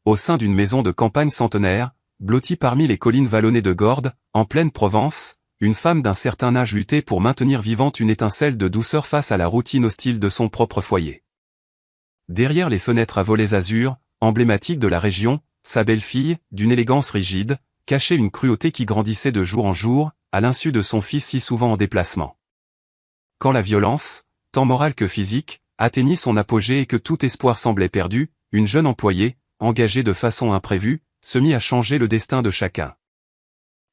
au sein d'une maison de campagne centenaire, blottie parmi les collines vallonnées de Gordes, en pleine Provence, une femme d'un certain âge luttait pour maintenir vivante une étincelle de douceur face à la routine hostile de son propre foyer. Derrière les fenêtres à volets azur, emblématiques de la région, sa belle-fille, d'une élégance rigide, cachait une cruauté qui grandissait de jour en jour, à l'insu de son fils si souvent en déplacement. Quand la violence, tant morale que physique, atteignit son apogée et que tout espoir semblait perdu, une jeune employée, engagée de façon imprévue, se mit à changer le destin de chacun.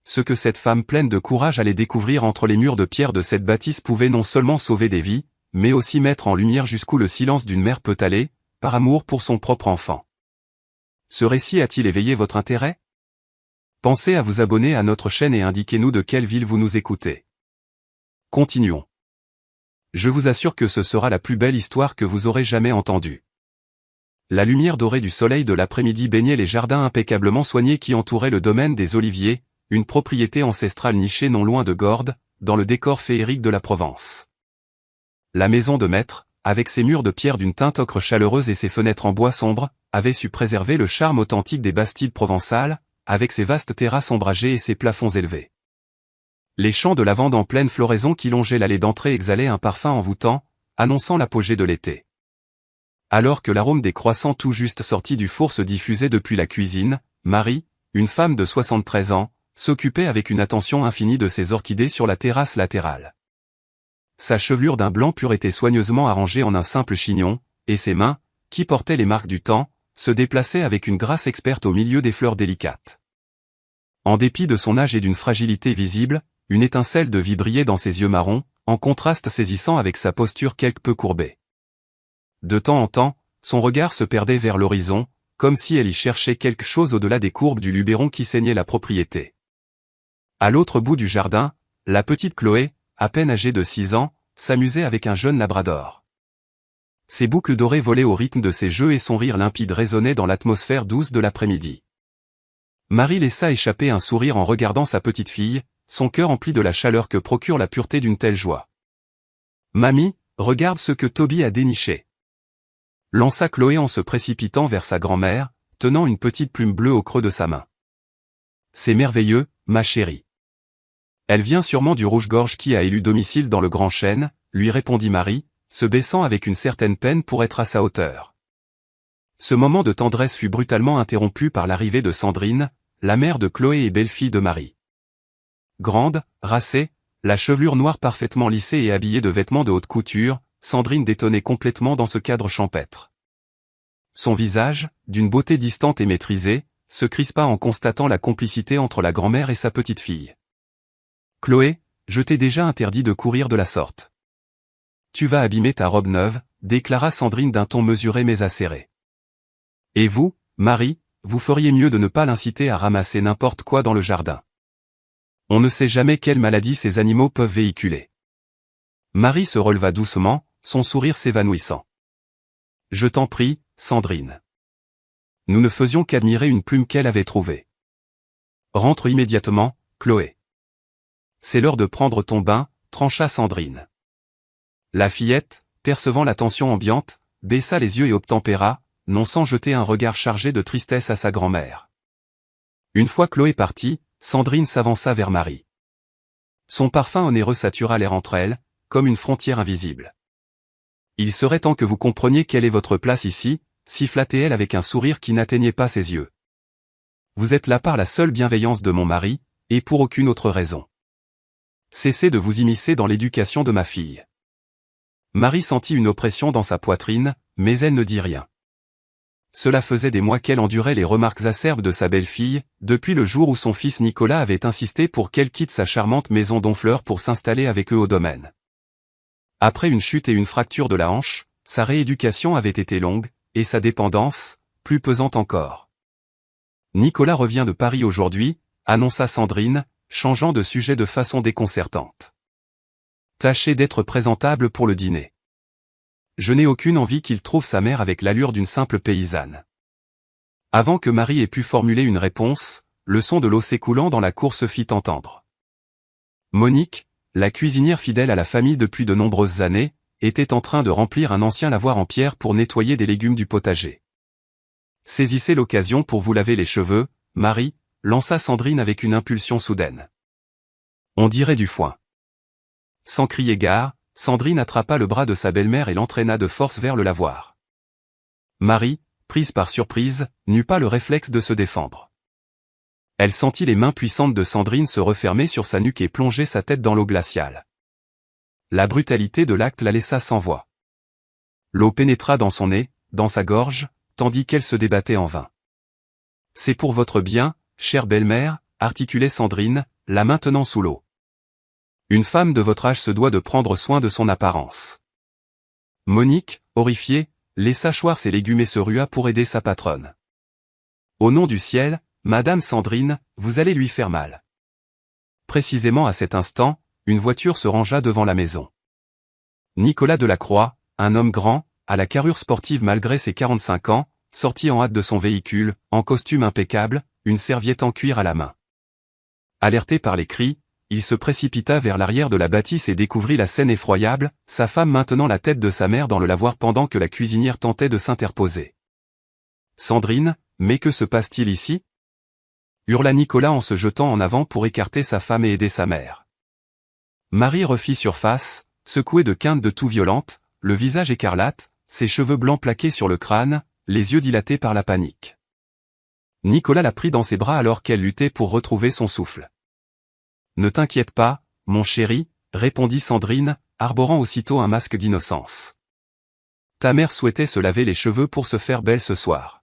Ce que cette femme pleine de courage allait découvrir entre les murs de pierre de cette bâtisse pouvait non seulement sauver des vies, mais aussi mettre en lumière jusqu'où le silence d'une mère peut aller, par amour pour son propre enfant. Ce récit a-t-il éveillé votre intérêt? Pensez à vous abonner à notre chaîne et indiquez-nous de quelle ville vous nous écoutez. Continuons. Je vous assure que ce sera la plus belle histoire que vous aurez jamais entendue. La lumière dorée du soleil de l'après-midi baignait les jardins impeccablement soignés qui entouraient le domaine des Oliviers, une propriété ancestrale nichée non loin de Gordes, dans le décor féerique de la Provence. La maison de maître, avec ses murs de pierre d'une teinte ocre chaleureuse et ses fenêtres en bois sombre, avait su préserver le charme authentique des Bastides provençales, avec ses vastes terrasses ombragées et ses plafonds élevés. Les champs de lavande en pleine floraison qui longeaient l'allée d'entrée exhalaient un parfum envoûtant, annonçant l'apogée de l'été. Alors que l'arôme des croissants tout juste sortis du four se diffusait depuis la cuisine, Marie, une femme de 73 ans, s'occupait avec une attention infinie de ses orchidées sur la terrasse latérale. Sa chevelure d'un blanc pur était soigneusement arrangée en un simple chignon, et ses mains, qui portaient les marques du temps, se déplaçaient avec une grâce experte au milieu des fleurs délicates. En dépit de son âge et d'une fragilité visible, une étincelle de vie brillait dans ses yeux marrons, en contraste saisissant avec sa posture quelque peu courbée. De temps en temps, son regard se perdait vers l'horizon, comme si elle y cherchait quelque chose au-delà des courbes du Luberon qui ceignait la propriété. À l'autre bout du jardin, la petite Chloé, à peine âgée de 6 ans, s'amusait avec un jeune labrador. Ses boucles dorées volaient au rythme de ses jeux et son rire limpide résonnait dans l'atmosphère douce de l'après-midi. Marie laissa échapper un sourire en regardant sa petite fille, son cœur empli de la chaleur que procure la pureté d'une telle joie. « Mamie, regarde ce que Toby a déniché !» lança Chloé en se précipitant vers sa grand-mère, tenant une petite plume bleue au creux de sa main. « C'est merveilleux, ma chérie. » Elle vient sûrement du rouge-gorge qui a élu domicile dans le Grand Chêne, lui répondit Marie, se baissant avec une certaine peine pour être à sa hauteur. Ce moment de tendresse fut brutalement interrompu par l'arrivée de Sandrine, la mère de Chloé et belle-fille de Marie. Grande, racée, la chevelure noire parfaitement lissée et habillée de vêtements de haute couture, Sandrine détonnait complètement dans ce cadre champêtre. Son visage, d'une beauté distante et maîtrisée, se crispa en constatant la complicité entre la grand-mère et sa petite-fille. « Chloé, je t'ai déjà interdit de courir de la sorte. Tu vas abîmer ta robe neuve, » déclara Sandrine d'un ton mesuré mais acéré. « Et vous, Marie, vous feriez mieux de ne pas l'inciter à ramasser n'importe quoi dans le jardin. On ne sait jamais quelle maladie ces animaux peuvent véhiculer. » Marie se releva doucement, son sourire s'évanouissant. « Je t'en prie, Sandrine. » Nous ne faisions qu'admirer une plume qu'elle avait trouvée. « Rentre immédiatement, Chloé. C'est l'heure de prendre ton bain, » trancha Sandrine. La fillette, percevant la tension ambiante, baissa les yeux et obtempéra, non sans jeter un regard chargé de tristesse à sa grand-mère. Une fois Chloé partie, Sandrine s'avança vers Marie. Son parfum onéreux satura l'air entre elles, comme une frontière invisible. « Il serait temps que vous compreniez quelle est votre place ici, » siffla-t-elle avec un sourire qui n'atteignait pas ses yeux. « Vous êtes là par la seule bienveillance de mon mari, et pour aucune autre raison. Cessez de vous immiscer dans l'éducation de ma fille. » Marie sentit une oppression dans sa poitrine, mais elle ne dit rien. Cela faisait des mois qu'elle endurait les remarques acerbes de sa belle-fille, depuis le jour où son fils Nicolas avait insisté pour qu'elle quitte sa charmante maison d'Honfleur pour s'installer avec eux au domaine. Après une chute et une fracture de la hanche, sa rééducation avait été longue, et sa dépendance, plus pesante encore. « Nicolas revient de Paris aujourd'hui », annonça Sandrine, changeant de sujet de façon déconcertante. « Tâchez d'être présentable pour le dîner. Je n'ai aucune envie qu'il trouve sa mère avec l'allure d'une simple paysanne. » Avant que Marie ait pu formuler une réponse, le son de l'eau s'écoulant dans la cour se fit entendre. Monique, la cuisinière fidèle à la famille depuis de nombreuses années, était en train de remplir un ancien lavoir en pierre pour nettoyer des légumes du potager. Saisissez l'occasion pour vous laver les cheveux, Marie, lança Sandrine avec une impulsion soudaine. On dirait du foin. Sans crier gare, Sandrine attrapa le bras de sa belle-mère et l'entraîna de force vers le lavoir. Marie, prise par surprise, n'eut pas le réflexe de se défendre. Elle sentit les mains puissantes de Sandrine se refermer sur sa nuque et plonger sa tête dans l'eau glaciale. La brutalité de l'acte la laissa sans voix. L'eau pénétra dans son nez, dans sa gorge, tandis qu'elle se débattait en vain. « C'est pour votre bien, chère belle-mère », articulait Sandrine, la maintenant sous l'eau. Une femme de votre âge se doit de prendre soin de son apparence. Monique, horrifiée, laissa choir ses légumes et se rua pour aider sa patronne. Au nom du ciel, Madame Sandrine, vous allez lui faire mal. Précisément à cet instant, une voiture se rangea devant la maison. Nicolas Delacroix, un homme grand, à la carrure sportive malgré ses 45 ans, sortit en hâte de son véhicule, en costume impeccable, une serviette en cuir à la main. Alerté par les cris, il se précipita vers l'arrière de la bâtisse et découvrit la scène effroyable, sa femme maintenant la tête de sa mère dans le lavoir pendant que la cuisinière tentait de s'interposer. « Sandrine, mais que se passe-t-il ici ?» hurla Nicolas en se jetant en avant pour écarter sa femme et aider sa mère. Marie refit surface, secouée de quintes de toux violentes, le visage écarlate, ses cheveux blancs plaqués sur le crâne, les yeux dilatés par la panique. Nicolas la prit dans ses bras alors qu'elle luttait pour retrouver son souffle. « Ne t'inquiète pas, mon chéri, » répondit Sandrine, arborant aussitôt un masque d'innocence. « Ta mère souhaitait se laver les cheveux pour se faire belle ce soir.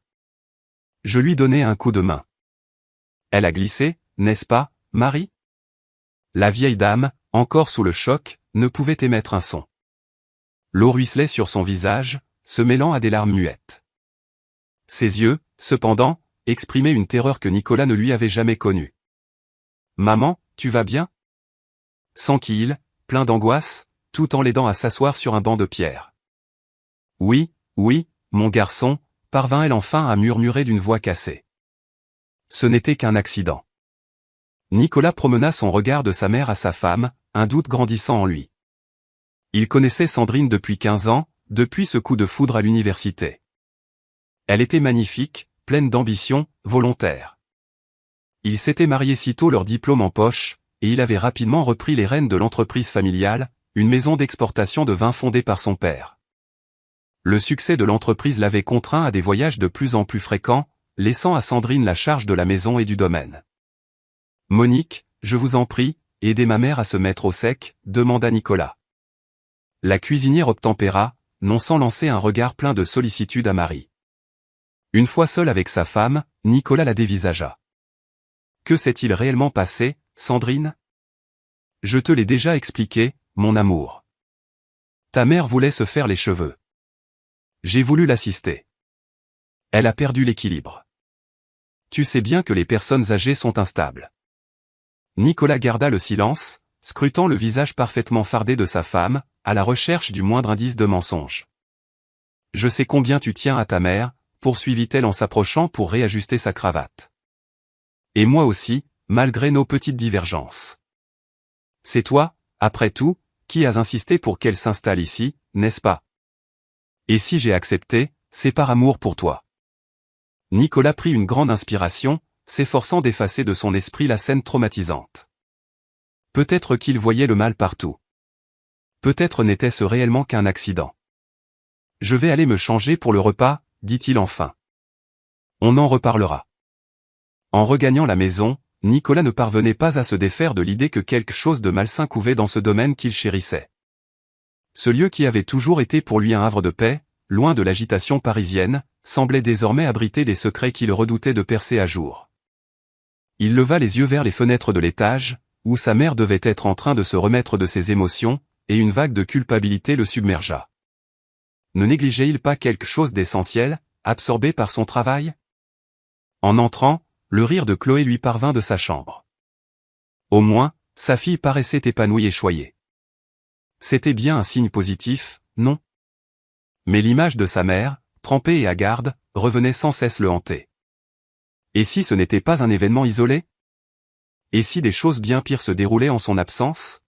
Je lui donnai un coup de main. Elle a glissé, n'est-ce pas, Marie ?» La vieille dame, encore sous le choc, ne pouvait émettre un son. L'eau ruisselait sur son visage, se mêlant à des larmes muettes. Ses yeux, cependant, exprimaient une terreur que Nicolas ne lui avait jamais connue. « Maman, tu vas bien ?» S'enquille, plein d'angoisse, tout en l'aidant à s'asseoir sur un banc de pierre. « Oui, oui, mon garçon », parvint-elle enfin à murmurer d'une voix cassée. Ce n'était qu'un accident. Nicolas promena son regard de sa mère à sa femme, un doute grandissant en lui. Il connaissait Sandrine depuis 15 ans, depuis ce coup de foudre à l'université. Elle était magnifique, pleine d'ambition, volontaire. Ils s'étaient mariés sitôt leur diplôme en poche, et il avait rapidement repris les rênes de l'entreprise familiale, une maison d'exportation de vin fondée par son père. Le succès de l'entreprise l'avait contraint à des voyages de plus en plus fréquents, laissant à Sandrine la charge de la maison et du domaine. « Monique, je vous en prie, aidez ma mère à se mettre au sec », demanda Nicolas. La cuisinière obtempéra, non sans lancer un regard plein de sollicitude à Marie. Une fois seul avec sa femme, Nicolas la dévisagea. « Que s'est-il réellement passé, Sandrine ? » « Je te l'ai déjà expliqué, mon amour. Ta mère voulait se faire les cheveux. J'ai voulu l'assister. Elle a perdu l'équilibre. Tu sais bien que les personnes âgées sont instables. » Nicolas garda le silence, scrutant le visage parfaitement fardé de sa femme, à la recherche du moindre indice de mensonge. « Je sais combien tu tiens à ta mère, » poursuivit-elle en s'approchant pour réajuster sa cravate. « Et moi aussi, malgré nos petites divergences. C'est toi, après tout, qui as insisté pour qu'elle s'installe ici, n'est-ce pas? Et si j'ai accepté, c'est par amour pour toi. » Nicolas prit une grande inspiration, s'efforçant d'effacer de son esprit la scène traumatisante. Peut-être qu'il voyait le mal partout. Peut-être n'était-ce réellement qu'un accident. « Je vais aller me changer pour le repas, » dit-il enfin. « On en reparlera. » En regagnant la maison, Nicolas ne parvenait pas à se défaire de l'idée que quelque chose de malsain couvait dans ce domaine qu'il chérissait. Ce lieu qui avait toujours été pour lui un havre de paix, loin de l'agitation parisienne, semblait désormais abriter des secrets qu'il redoutait de percer à jour. Il leva les yeux vers les fenêtres de l'étage, où sa mère devait être en train de se remettre de ses émotions, et une vague de culpabilité le submergea. Ne négligeait-il pas quelque chose d'essentiel, absorbé par son travail? En entrant, le rire de Chloé lui parvint de sa chambre. Au moins, sa fille paraissait épanouie et choyée. C'était bien un signe positif, non? Mais l'image de sa mère, trempée et hagarde, revenait sans cesse le hanter. Et si ce n'était pas un événement isolé? Et si des choses bien pires se déroulaient en son absence?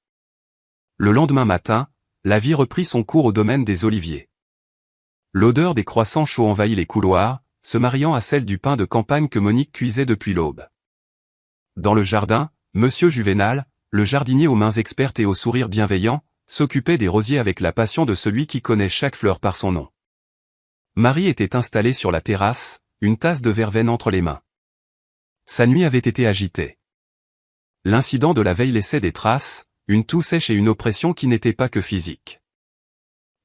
Le lendemain matin, la vie reprit son cours au domaine des Oliviers. L'odeur des croissants chauds envahit les couloirs, se mariant à celle du pain de campagne que Monique cuisait depuis l'aube. Dans le jardin, Monsieur Juvénal, le jardinier aux mains expertes et au sourire bienveillant, s'occupait des rosiers avec la passion de celui qui connaît chaque fleur par son nom. Marie était installée sur la terrasse, une tasse de verveine entre les mains. Sa nuit avait été agitée. L'incident de la veille laissait des traces, une toux sèche et une oppression qui n'était pas que physique.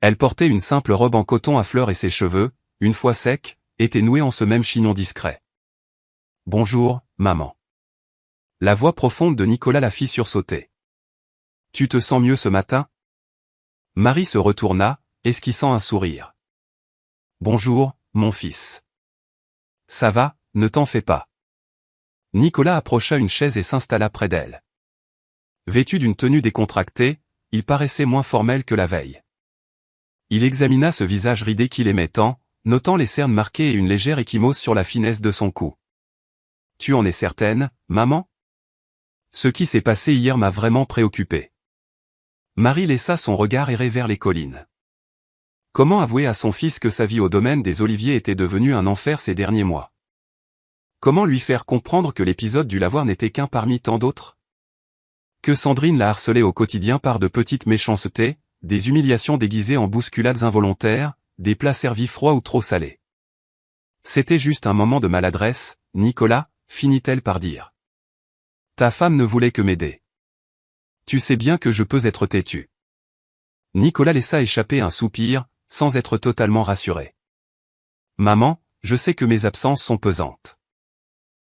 Elle portait une simple robe en coton à fleurs et ses cheveux, une fois secs, étaient noués en ce même chignon discret. « Bonjour, maman. » La voix profonde de Nicolas la fit sursauter. « Tu te sens mieux ce matin ?» Marie se retourna, esquissant un sourire. « Bonjour, mon fils. »« Ça va, ne t'en fais pas. » Nicolas approcha une chaise et s'installa près d'elle. Vêtu d'une tenue décontractée, il paraissait moins formel que la veille. Il examina ce visage ridé qu'il aimait tant, notant les cernes marquées et une légère échymose sur la finesse de son cou. « Tu en es certaine, maman ? Ce qui s'est passé hier m'a vraiment préoccupé. » Marie laissa son regard errer vers les collines. Comment avouer à son fils que sa vie au domaine des Oliviers était devenue un enfer ces derniers mois? Comment lui faire comprendre que l'épisode du lavoir n'était qu'un parmi tant d'autres? Que Sandrine la harcelait au quotidien par de petites méchancetés, des humiliations déguisées en bousculades involontaires, des plats servis froids ou trop salés. C'était juste un moment de maladresse, Nicolas, finit-elle par dire. Ta femme ne voulait que m'aider. Tu sais bien que je peux être têtu. Nicolas laissa échapper un soupir, sans être totalement rassuré. Maman, je sais que mes absences sont pesantes.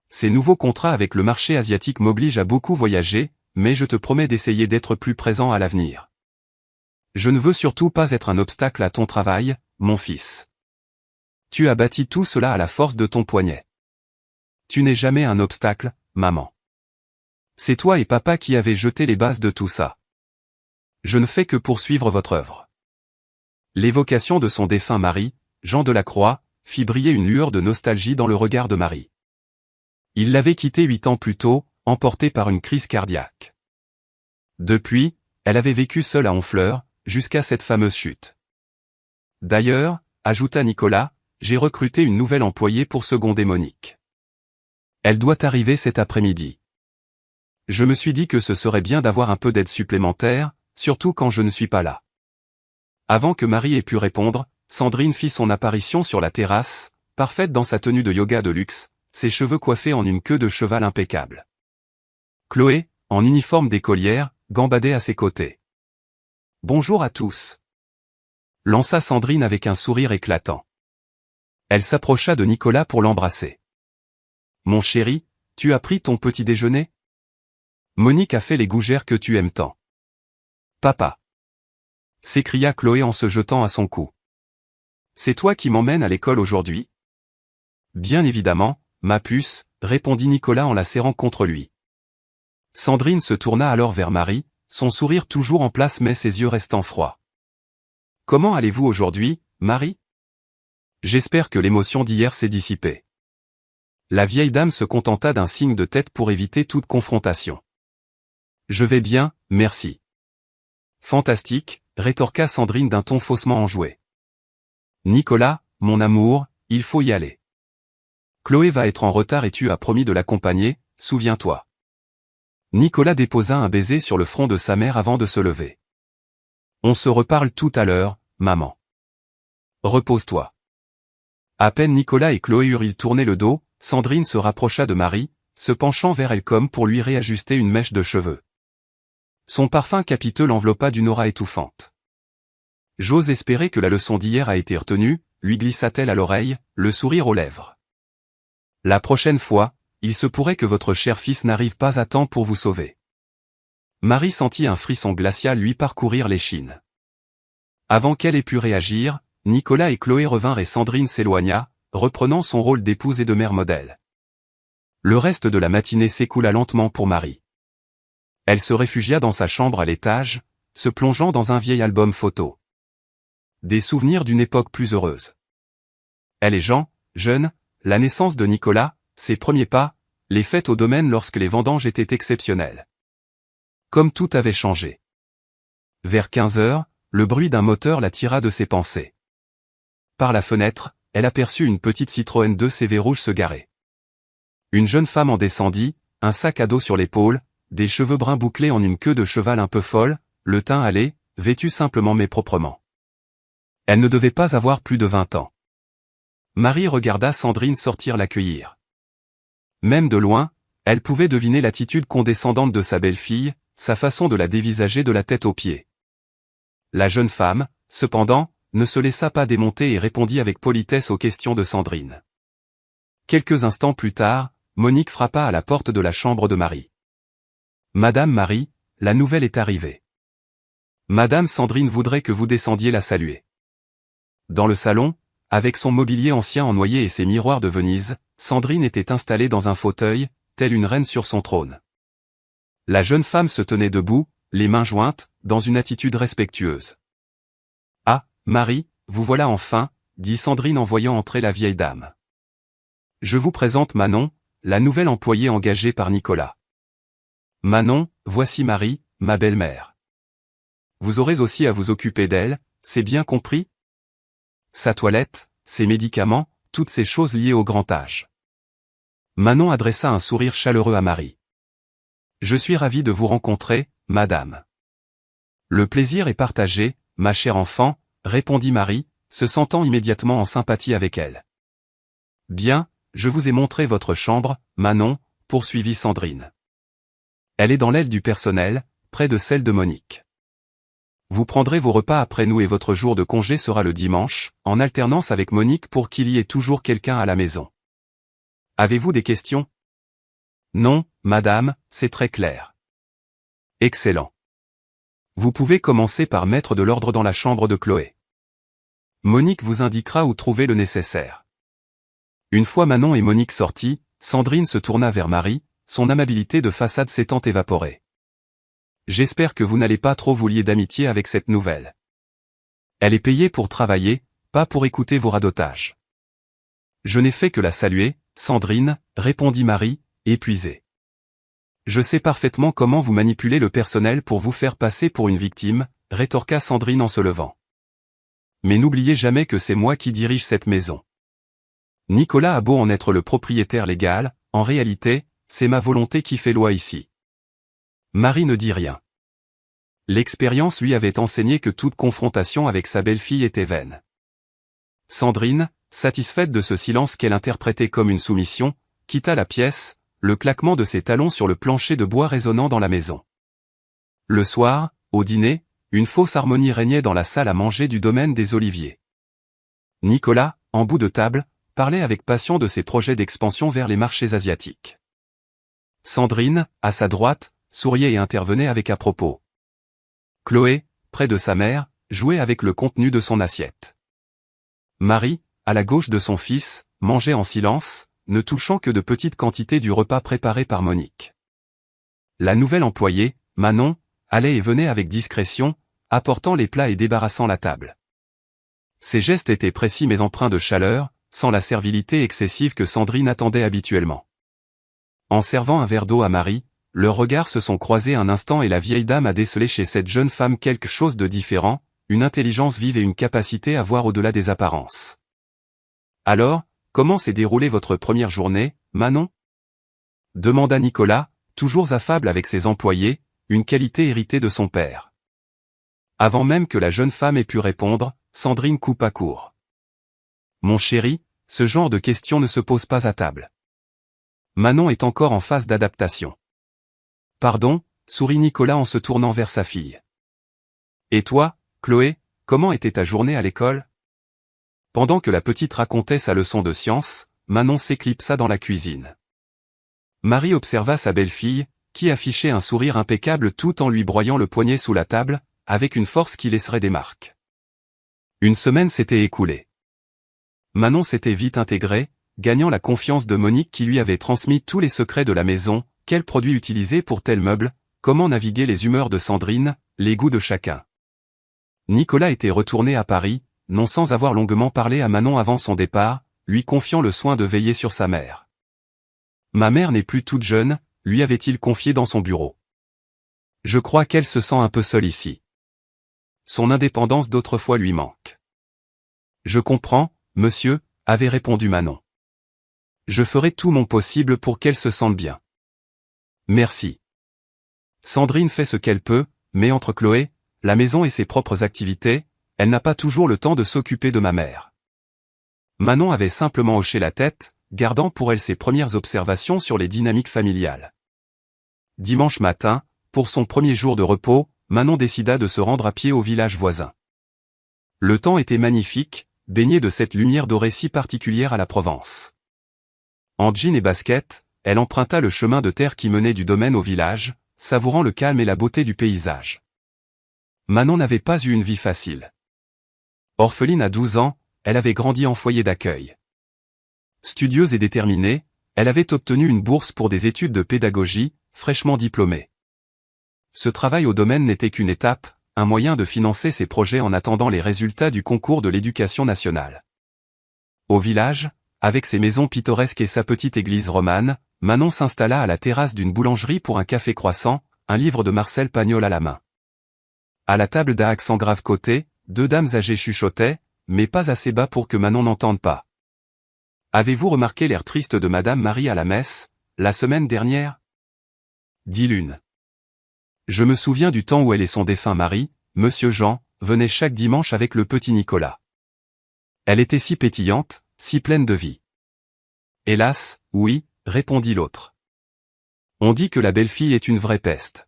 Ces nouveaux contrats avec le marché asiatique m'obligent à beaucoup voyager, mais je te promets d'essayer d'être plus présent à l'avenir. Je ne veux surtout pas être un obstacle à ton travail, mon fils. Tu as bâti tout cela à la force de ton poignet. Tu n'es jamais un obstacle, maman. C'est toi et papa qui avez jeté les bases de tout ça. Je ne fais que poursuivre votre œuvre. L'évocation de son défunt mari, Jean Delacroix, fit briller une lueur de nostalgie dans le regard de Marie. Il l'avait quitté 8 ans plus tôt, emporté par une crise cardiaque. Depuis, elle avait vécu seule à Honfleur, jusqu'à cette fameuse chute. D'ailleurs, ajouta Nicolas, j'ai recruté une nouvelle employée pour seconder Monique. Elle doit arriver cet après-midi. Je me suis dit que ce serait bien d'avoir un peu d'aide supplémentaire, surtout quand je ne suis pas là. Avant que Marie ait pu répondre, Sandrine fit son apparition sur la terrasse, parfaite dans sa tenue de yoga de luxe, ses cheveux coiffés en une queue de cheval impeccable. Chloé, en uniforme d'écolière, gambadait à ses côtés. « Bonjour à tous !» lança Sandrine avec un sourire éclatant. Elle s'approcha de Nicolas pour l'embrasser. « Mon chéri, tu as pris ton petit déjeuner ? Monique a fait les gougères que tu aimes tant. »« Papa !» s'écria Chloé en se jetant à son cou. « C'est toi qui m'emmènes à l'école aujourd'hui ? » Bien évidemment, ma puce, répondit Nicolas en la serrant contre lui. Sandrine se tourna alors vers Marie, son sourire toujours en place mais ses yeux restant froids. « Comment allez-vous aujourd'hui, Marie ? J'espère que l'émotion d'hier s'est dissipée. » La vieille dame se contenta d'un signe de tête pour éviter toute confrontation. « Je vais bien, merci. »« Fantastique », rétorqua Sandrine d'un ton faussement enjoué. « Nicolas, mon amour, il faut y aller. Chloé va être en retard et tu as promis de l'accompagner, souviens-toi. » Nicolas déposa un baiser sur le front de sa mère avant de se lever. « On se reparle tout à l'heure, maman. Repose-toi. » À peine Nicolas et Chloé eurent-ils tourné le dos, Sandrine se rapprocha de Marie, se penchant vers elle comme pour lui réajuster une mèche de cheveux. Son parfum capiteux l'enveloppa d'une aura étouffante. « J'ose espérer que la leçon d'hier a été retenue, » lui glissa-t-elle à l'oreille, le sourire aux lèvres. « La prochaine fois, il se pourrait que votre cher fils n'arrive pas à temps pour vous sauver. » Marie sentit un frisson glacial lui parcourir l'échine. Avant qu'elle ait pu réagir, Nicolas et Chloé revinrent et Sandrine s'éloigna, reprenant son rôle d'épouse et de mère modèle. Le reste de la matinée s'écoula lentement pour Marie. Elle se réfugia dans sa chambre à l'étage, se plongeant dans un vieil album photo. Des souvenirs d'une époque plus heureuse. Elle et Jean, jeunes, la naissance de Nicolas, ses premiers pas, les fêtes au domaine lorsque les vendanges étaient exceptionnelles. Comme tout avait changé. Vers 15 heures, le bruit d'un moteur la tira de ses pensées. Par la fenêtre, elle aperçut une petite Citroën 2CV rouge se garer. Une jeune femme en descendit, un sac à dos sur l'épaule, des cheveux bruns bouclés en une queue de cheval un peu folle, le teint hâlé, vêtue simplement mais proprement. Elle ne devait pas avoir plus de 20 ans. Marie regarda Sandrine sortir l'accueillir. Même de loin, elle pouvait deviner l'attitude condescendante de sa belle-fille, sa façon de la dévisager de la tête aux pieds. La jeune femme, cependant, ne se laissa pas démonter et répondit avec politesse aux questions de Sandrine. Quelques instants plus tard, Monique frappa à la porte de la chambre de Marie. « Madame Marie, la nouvelle est arrivée. Madame Sandrine voudrait que vous descendiez la saluer. » Dans le salon, avec son mobilier ancien en noyer et ses miroirs de Venise, Sandrine était installée dans un fauteuil, telle une reine sur son trône. La jeune femme se tenait debout, les mains jointes, dans une attitude respectueuse. « Ah, Marie, vous voilà enfin, » dit Sandrine en voyant entrer la vieille dame. « Je vous présente Manon, la nouvelle employée engagée par Nicolas. Manon, voici Marie, ma belle-mère. Vous aurez aussi à vous occuper d'elle, c'est bien compris? Sa toilette, ses médicaments, toutes ces choses liées au grand âge. » Manon adressa un sourire chaleureux à Marie. « Je suis ravi de vous rencontrer, madame. »« Le plaisir est partagé, ma chère enfant, » répondit Marie, se sentant immédiatement en sympathie avec elle. « Bien, je vous ai montré votre chambre, Manon, » poursuivit Sandrine. « Elle est dans l'aile du personnel, près de celle de Monique. Vous prendrez vos repas après nous et votre jour de congé sera le dimanche, en alternance avec Monique pour qu'il y ait toujours quelqu'un à la maison. Avez-vous des questions? Non, madame, c'est très clair. Excellent. Vous pouvez commencer par mettre de l'ordre dans la chambre de Chloé. Monique vous indiquera où trouver le nécessaire. Une fois Manon et Monique sortis, Sandrine se tourna vers Marie, son amabilité de façade s'étant évaporée. J'espère que vous n'allez pas trop vous lier d'amitié avec cette nouvelle. Elle est payée pour travailler, pas pour écouter vos radotages. Je n'ai fait que la saluer, Sandrine, répondit Marie, épuisée. Je sais parfaitement comment vous manipulez le personnel pour vous faire passer pour une victime, rétorqua Sandrine en se levant. Mais n'oubliez jamais que c'est moi qui dirige cette maison. Nicolas a beau en être le propriétaire légal, en réalité, c'est ma volonté qui fait loi ici. Marie ne dit rien. L'expérience lui avait enseigné que toute confrontation avec sa belle-fille était vaine. Sandrine, satisfaite de ce silence qu'elle interprétait comme une soumission, quitta la pièce, le claquement de ses talons sur le plancher de bois résonnant dans la maison. Le soir, au dîner, une fausse harmonie régnait dans la salle à manger du domaine des Oliviers. Nicolas, en bout de table, parlait avec passion de ses projets d'expansion vers les marchés asiatiques. Sandrine, à sa droite, souriait et intervenait avec à propos. Chloé, près de sa mère, jouait avec le contenu de son assiette. Marie, à la gauche de son fils, mangeait en silence, ne touchant que de petites quantités du repas préparé par Monique. La nouvelle employée, Manon, allait et venait avec discrétion, apportant les plats et débarrassant la table. Ses gestes étaient précis mais empreints de chaleur, sans la servilité excessive que Sandrine attendait habituellement. En servant un verre d'eau à Marie, leurs regards se sont croisés un instant et la vieille dame a décelé chez cette jeune femme quelque chose de différent, une intelligence vive et une capacité à voir au-delà des apparences. Alors, comment s'est déroulée votre première journée, Manon? Demanda Nicolas, toujours affable avec ses employés, une qualité héritée de son père. Avant même que la jeune femme ait pu répondre, Sandrine coupa court. Mon chéri, ce genre de questions ne se pose pas à table. Manon est encore en phase d'adaptation. Pardon, sourit Nicolas en se tournant vers sa fille. Et toi, Chloé, comment était ta journée à l'école? Pendant que la petite racontait sa leçon de sciences, Manon s'éclipsa dans la cuisine. Marie observa sa belle-fille, qui affichait un sourire impeccable tout en lui broyant le poignet sous la table, avec une force qui laisserait des marques. Une semaine s'était écoulée. Manon s'était vite intégrée, gagnant la confiance de Monique qui lui avait transmis tous les secrets de la maison, quels produits utiliser pour tel meuble, comment naviguer les humeurs de Sandrine, les goûts de chacun. Nicolas était retourné à Paris, non sans avoir longuement parlé à Manon avant son départ, lui confiant le soin de veiller sur sa mère. Ma mère n'est plus toute jeune, lui avait-il confié dans son bureau. Je crois qu'elle se sent un peu seule ici. Son indépendance d'autrefois lui manque. Je comprends, monsieur, avait répondu Manon. Je ferai tout mon possible pour qu'elle se sente bien. Merci. Sandrine fait ce qu'elle peut, mais entre Chloé, la maison et ses propres activités, elle n'a pas toujours le temps de s'occuper de ma mère. Manon avait simplement hoché la tête, gardant pour elle ses premières observations sur les dynamiques familiales. Dimanche matin, pour son premier jour de repos, Manon décida de se rendre à pied au village voisin. Le temps était magnifique, baigné de cette lumière dorée si particulière à la Provence. En jean et basket, elle emprunta le chemin de terre qui menait du domaine au village, savourant le calme et la beauté du paysage. Manon n'avait pas eu une vie facile. Orpheline à 12 ans, elle avait grandi en foyer d'accueil. Studieuse et déterminée, elle avait obtenu une bourse pour des études de pédagogie, fraîchement diplômée. Ce travail au domaine n'était qu'une étape, un moyen de financer ses projets en attendant les résultats du concours de l'éducation nationale. Au village, avec ses maisons pittoresques et sa petite église romane, Manon s'installa à la terrasse d'une boulangerie pour un café croissant, un livre de Marcel Pagnol à la main. À la table d'un accent grave côté, 2 dames âgées chuchotaient, mais pas assez bas pour que Manon n'entende pas. Avez-vous remarqué l'air triste de Madame Marie à la messe, la semaine dernière? Dit l'une. Je me souviens du temps où elle et son défunt mari, Monsieur Jean, venaient chaque dimanche avec le petit Nicolas. Elle était si pétillante, si pleine de vie. Hélas, oui, répondit l'autre. On dit que la belle-fille est une vraie peste.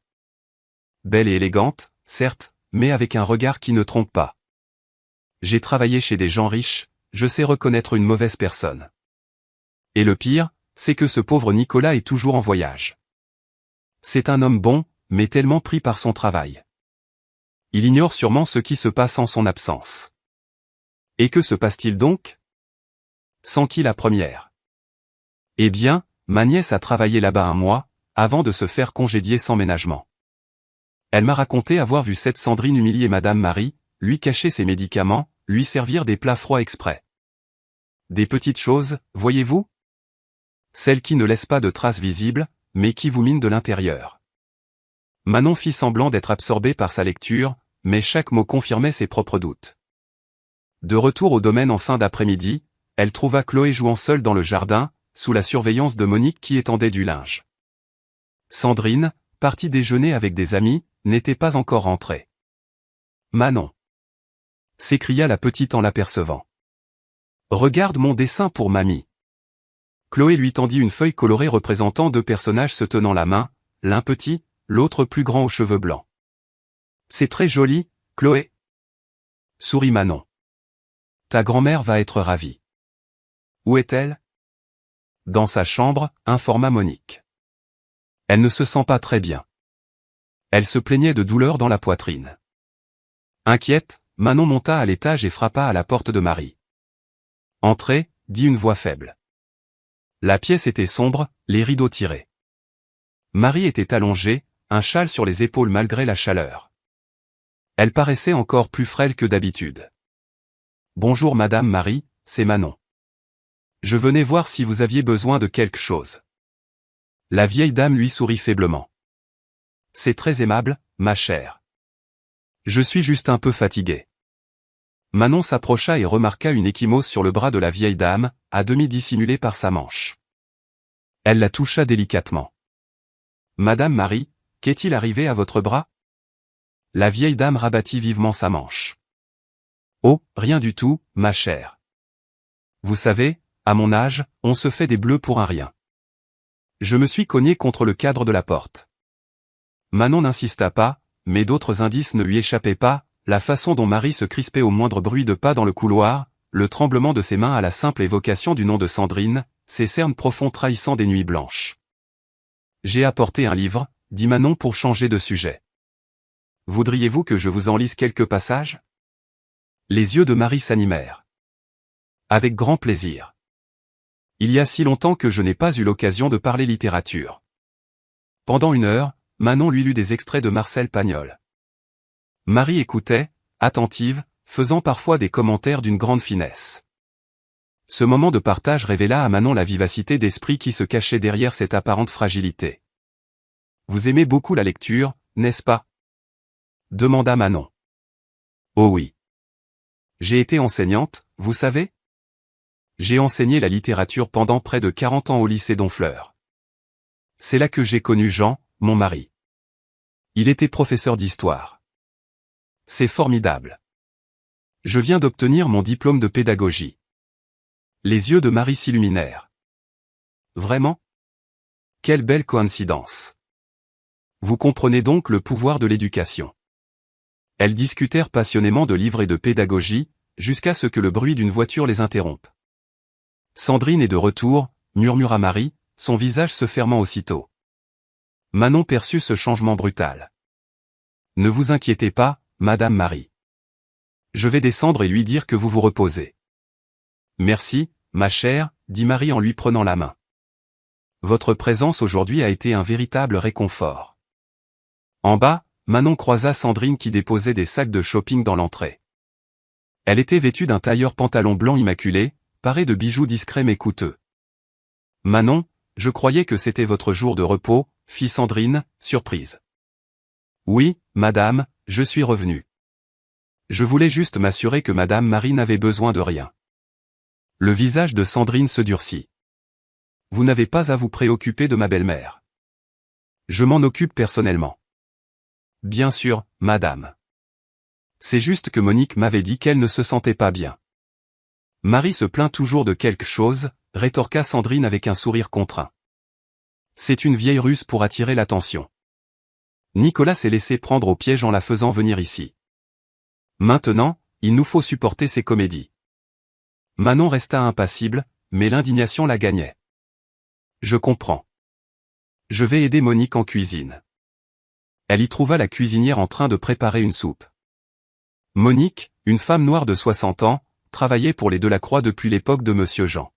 Belle et élégante, certes, mais avec un regard qui ne trompe pas. J'ai travaillé chez des gens riches, je sais reconnaître une mauvaise personne. Et le pire, c'est que ce pauvre Nicolas est toujours en voyage. C'est un homme bon, mais tellement pris par son travail. Il ignore sûrement ce qui se passe en son absence. Et que se passe-t-il donc? Sans qui la première? Eh bien, ma nièce a travaillé là-bas un mois, avant de se faire congédier sans ménagement. Elle m'a raconté avoir vu cette Sandrine humilier Madame Marie, lui cacher ses médicaments, lui servir des plats froids exprès. Des petites choses, voyez-vous? Celles qui ne laissent pas de traces visibles, mais qui vous minent de l'intérieur. Manon fit semblant d'être absorbée par sa lecture, mais chaque mot confirmait ses propres doutes. De retour au domaine en fin d'après-midi, elle trouva Chloé jouant seule dans le jardin, sous la surveillance de Monique qui étendait du linge. Sandrine, partie déjeuner avec des amis, n'était pas encore rentrée. Manon! S'écria la petite en l'apercevant. Regarde mon dessin pour mamie. Chloé lui tendit une feuille colorée représentant 2 personnages se tenant la main, l'un petit, l'autre plus grand aux cheveux blancs. C'est très joli, Chloé. Sourit Manon. Ta grand-mère va être ravie. Où est-elle? Dans sa chambre, informa Monique. Elle ne se sent pas très bien. Elle se plaignait de douleurs dans la poitrine. Inquiète, Manon monta à l'étage et frappa à la porte de Marie. Entrez, dit une voix faible. La pièce était sombre, les rideaux tirés. Marie était allongée, un châle sur les épaules malgré la chaleur. Elle paraissait encore plus frêle que d'habitude. Bonjour Madame Marie, c'est Manon. Je venais voir si vous aviez besoin de quelque chose. La vieille dame lui sourit faiblement. C'est très aimable, ma chère. Je suis juste un peu fatiguée. Manon s'approcha et remarqua une ecchymose sur le bras de la vieille dame, à demi dissimulée par sa manche. Elle la toucha délicatement. Madame Marie, qu'est-il arrivé à votre bras? La vieille dame rabattit vivement sa manche. Oh, rien du tout, ma chère. Vous savez, à mon âge, on se fait des bleus pour un rien. Je me suis cogné contre le cadre de la porte. Manon n'insista pas, mais d'autres indices ne lui échappaient pas, la façon dont Marie se crispait au moindre bruit de pas dans le couloir, le tremblement de ses mains à la simple évocation du nom de Sandrine, ses cernes profonds trahissant des nuits blanches. J'ai apporté un livre, dit Manon pour changer de sujet. Voudriez-vous que je vous en lise quelques passages? Les yeux de Marie s'animèrent. Avec grand plaisir. Il y a si longtemps que je n'ai pas eu l'occasion de parler littérature. Pendant 1 heure, Manon lui lut des extraits de Marcel Pagnol. Marie écoutait, attentive, faisant parfois des commentaires d'une grande finesse. Ce moment de partage révéla à Manon la vivacité d'esprit qui se cachait derrière cette apparente fragilité. Vous aimez beaucoup la lecture, n'est-ce pas? Demanda Manon. Oh oui. J'ai été enseignante, vous savez? J'ai enseigné la littérature pendant près de 40 ans au lycée d'Honfleur. C'est là que j'ai connu Jean, mon mari. Il était professeur d'histoire. C'est formidable. Je viens d'obtenir mon diplôme de pédagogie. Les yeux de Marie s'illuminèrent. Vraiment? Quelle belle coïncidence. Vous comprenez donc le pouvoir de l'éducation. Elles discutèrent passionnément de livres et de pédagogie, jusqu'à ce que le bruit d'une voiture les interrompe. Sandrine est de retour, murmura Marie, son visage se fermant aussitôt. Manon perçut ce changement brutal. Ne vous inquiétez pas, Madame Marie. Je vais descendre et lui dire que vous vous reposez. Merci, ma chère, dit Marie en lui prenant la main. Votre présence aujourd'hui a été un véritable réconfort. En bas, Manon croisa Sandrine qui déposait des sacs de shopping dans l'entrée. Elle était vêtue d'un tailleur pantalon blanc immaculé, paré de bijoux discrets mais coûteux. Manon, je croyais que c'était votre jour de repos, fit Sandrine, surprise. Oui, madame, je suis revenue. Je voulais juste m'assurer que Madame Marie n'avait besoin de rien. Le visage de Sandrine se durcit. Vous n'avez pas à vous préoccuper de ma belle-mère. Je m'en occupe personnellement. Bien sûr, madame. C'est juste que Monique m'avait dit qu'elle ne se sentait pas bien. Marie se plaint toujours de quelque chose, rétorqua Sandrine avec un sourire contraint. C'est une vieille ruse pour attirer l'attention. Nicolas s'est laissé prendre au piège en la faisant venir ici. Maintenant, il nous faut supporter ces comédies. Manon resta impassible, mais l'indignation la gagnait. Je comprends. Je vais aider Monique en cuisine. Elle y trouva la cuisinière en train de préparer une soupe. Monique, une femme noire de 60 ans, travaillait pour les Delacroix depuis l'époque de Monsieur Jean.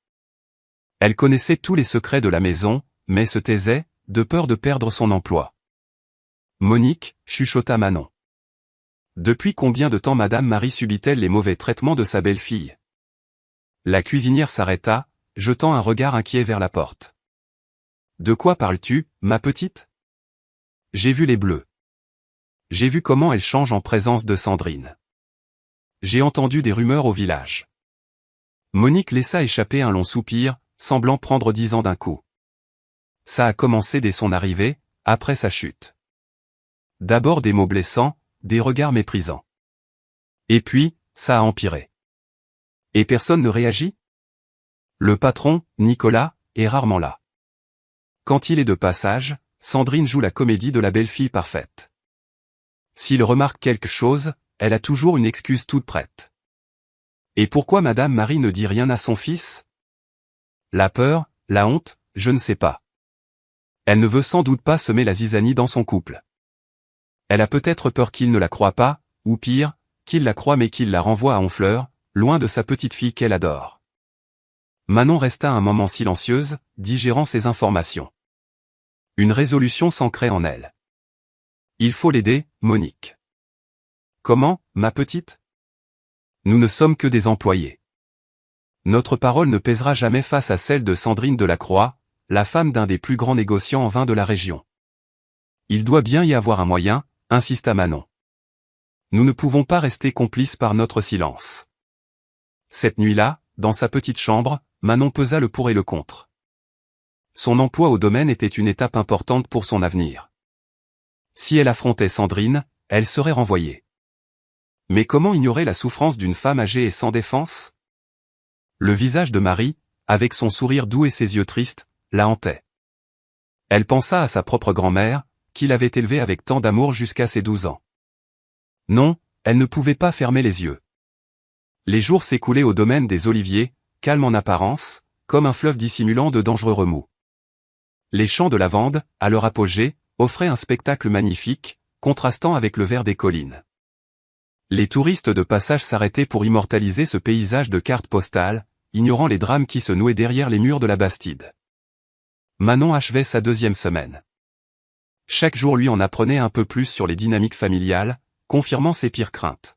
Elle connaissait tous les secrets de la maison, mais se taisait, de peur de perdre son emploi. Monique, chuchota Manon. Depuis combien de temps Madame Marie subit-elle les mauvais traitements de sa belle-fille? La cuisinière s'arrêta, jetant un regard inquiet vers la porte. De quoi parles-tu, ma petite? J'ai vu les bleus. J'ai vu comment elle change en présence de Sandrine. J'ai entendu des rumeurs au village. Monique laissa échapper un long soupir, semblant prendre 10 ans d'un coup. Ça a commencé dès son arrivée, après sa chute. D'abord des mots blessants, des regards méprisants. Et puis, ça a empiré. Et personne ne réagit? Le patron, Nicolas, est rarement là. Quand il est de passage, Sandrine joue la comédie de la belle-fille parfaite. S'il remarque quelque chose, elle a toujours une excuse toute prête. Et pourquoi Madame Marie ne dit rien à son fils? La peur, la honte, je ne sais pas. Elle ne veut sans doute pas semer la zizanie dans son couple. Elle a peut-être peur qu'il ne la croie pas, ou pire, qu'il la croie mais qu'il la renvoie à Honfleur, loin de sa petite fille qu'elle adore. Manon resta un moment silencieuse, digérant ces informations. Une résolution s'ancrait en elle. Il faut l'aider, Monique. Comment, ma petite? Nous ne sommes que des employés. Notre parole ne pèsera jamais face à celle de Sandrine Delacroix, la femme d'un des plus grands négociants en vin de la région. Il doit bien y avoir un moyen, insista Manon. Nous ne pouvons pas rester complices par notre silence. Cette nuit-là, dans sa petite chambre, Manon pesa le pour et le contre. Son emploi au domaine était une étape importante pour son avenir. Si elle affrontait Sandrine, elle serait renvoyée. Mais comment ignorer la souffrance d'une femme âgée et sans défense? Le visage de Marie, avec son sourire doux et ses yeux tristes, la hantait. Elle pensa à sa propre grand-mère, qui l'avait élevée avec tant d'amour jusqu'à ses 12 ans. Non, elle ne pouvait pas fermer les yeux. Les jours s'écoulaient au domaine des Oliviers, calme en apparence, comme un fleuve dissimulant de dangereux remous. Les champs de lavande, à leur apogée, offraient un spectacle magnifique, contrastant avec le vert des collines. Les touristes de passage s'arrêtaient pour immortaliser ce paysage de cartes postales, ignorant les drames qui se nouaient derrière les murs de la Bastide. Manon achevait sa 2e semaine. Chaque jour lui en apprenait un peu plus sur les dynamiques familiales, confirmant ses pires craintes.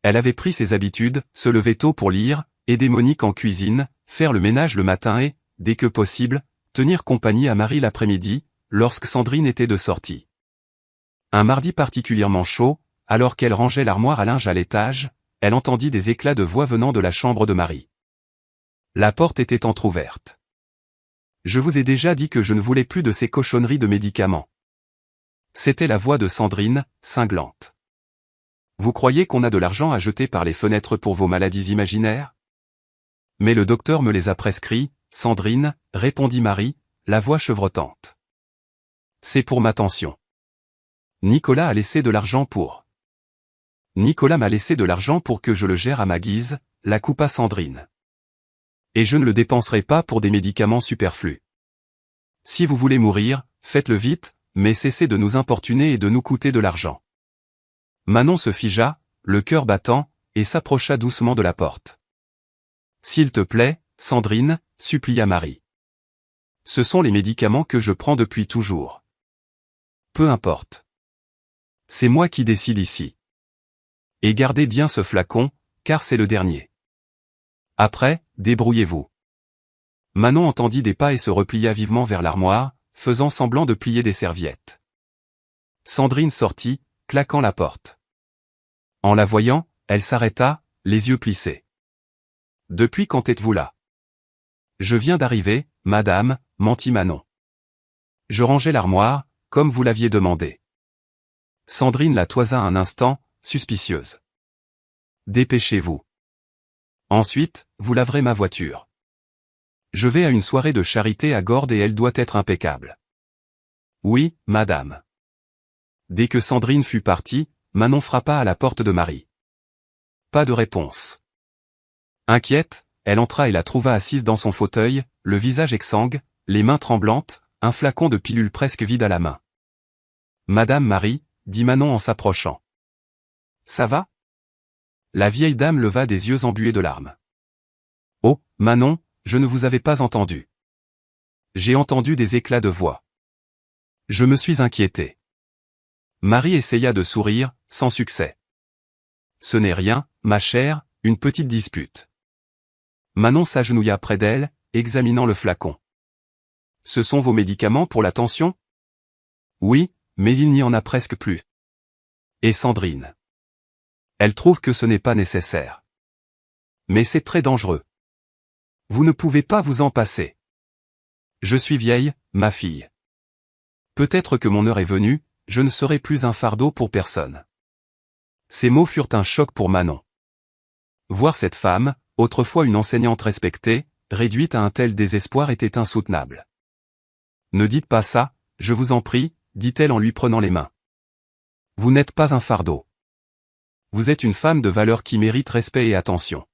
Elle avait pris ses habitudes, se lever tôt pour lire, aider Monique en cuisine, faire le ménage le matin et, dès que possible, tenir compagnie à Marie l'après-midi, lorsque Sandrine était de sortie. Un mardi particulièrement chaud, alors qu'elle rangeait l'armoire à linge à l'étage, elle entendit des éclats de voix venant de la chambre de Marie. La porte était entr'ouverte. Je vous ai déjà dit que je ne voulais plus de ces cochonneries de médicaments. C'était la voix de Sandrine, cinglante. Vous croyez qu'on a de l'argent à jeter par les fenêtres pour vos maladies imaginaires? Mais le docteur me les a prescrits, Sandrine, répondit Marie, la voix chevrotante. C'est pour ma tension. Nicolas a laissé de l'argent pour. Nicolas m'a laissé de l'argent pour que je le gère à ma guise, la coupa Sandrine. Et je ne le dépenserai pas pour des médicaments superflus. Si vous voulez mourir, faites-le vite, mais cessez de nous importuner et de nous coûter de l'argent. Manon se figea, le cœur battant, et s'approcha doucement de la porte. S'il te plaît, Sandrine, supplia Marie. Ce sont les médicaments que je prends depuis toujours. Peu importe. C'est moi qui décide ici. Et gardez bien ce flacon, car c'est le dernier. Après, débrouillez-vous. Manon entendit des pas et se replia vivement vers l'armoire, faisant semblant de plier des serviettes. Sandrine sortit, claquant la porte. En la voyant, elle s'arrêta, les yeux plissés. « Depuis quand êtes-vous là ?»« Je viens d'arriver, madame, » mentit Manon. « Je rangeais l'armoire, comme vous l'aviez demandé. » Sandrine la toisa un instant, suspicieuse. « Dépêchez-vous. Ensuite, vous laverez ma voiture. Je vais à une soirée de charité à Gordes et elle doit être impeccable. »« Oui, madame. » Dès que Sandrine fut partie, Manon frappa à la porte de Marie. Pas de réponse. Inquiète, elle entra et la trouva assise dans son fauteuil, le visage exsangue, les mains tremblantes, un flacon de pilule presque vide à la main. « Madame Marie, » dit Manon en s'approchant. « Ça va ?» La vieille dame leva des yeux embués de larmes. « Oh, Manon, je ne vous avais pas entendu. J'ai entendu des éclats de voix. Je me suis inquiétée. » Marie essaya de sourire, sans succès. « Ce n'est rien, ma chère, une petite dispute. » Manon s'agenouilla près d'elle, examinant le flacon. « Ce sont vos médicaments pour la tension ? » ?»« Oui, mais il n'y en a presque plus. » Et Sandrine. Elle trouve que ce n'est pas nécessaire. Mais c'est très dangereux. Vous ne pouvez pas vous en passer. Je suis vieille, ma fille. Peut-être que mon heure est venue, je ne serai plus un fardeau pour personne. Ces mots furent un choc pour Manon. Voir cette femme, autrefois une enseignante respectée, réduite à un tel désespoir était insoutenable. « Ne dites pas ça, je vous en prie, » dit-elle en lui prenant les mains. « Vous n'êtes pas un fardeau. Vous êtes une femme de valeur qui mérite respect et attention. »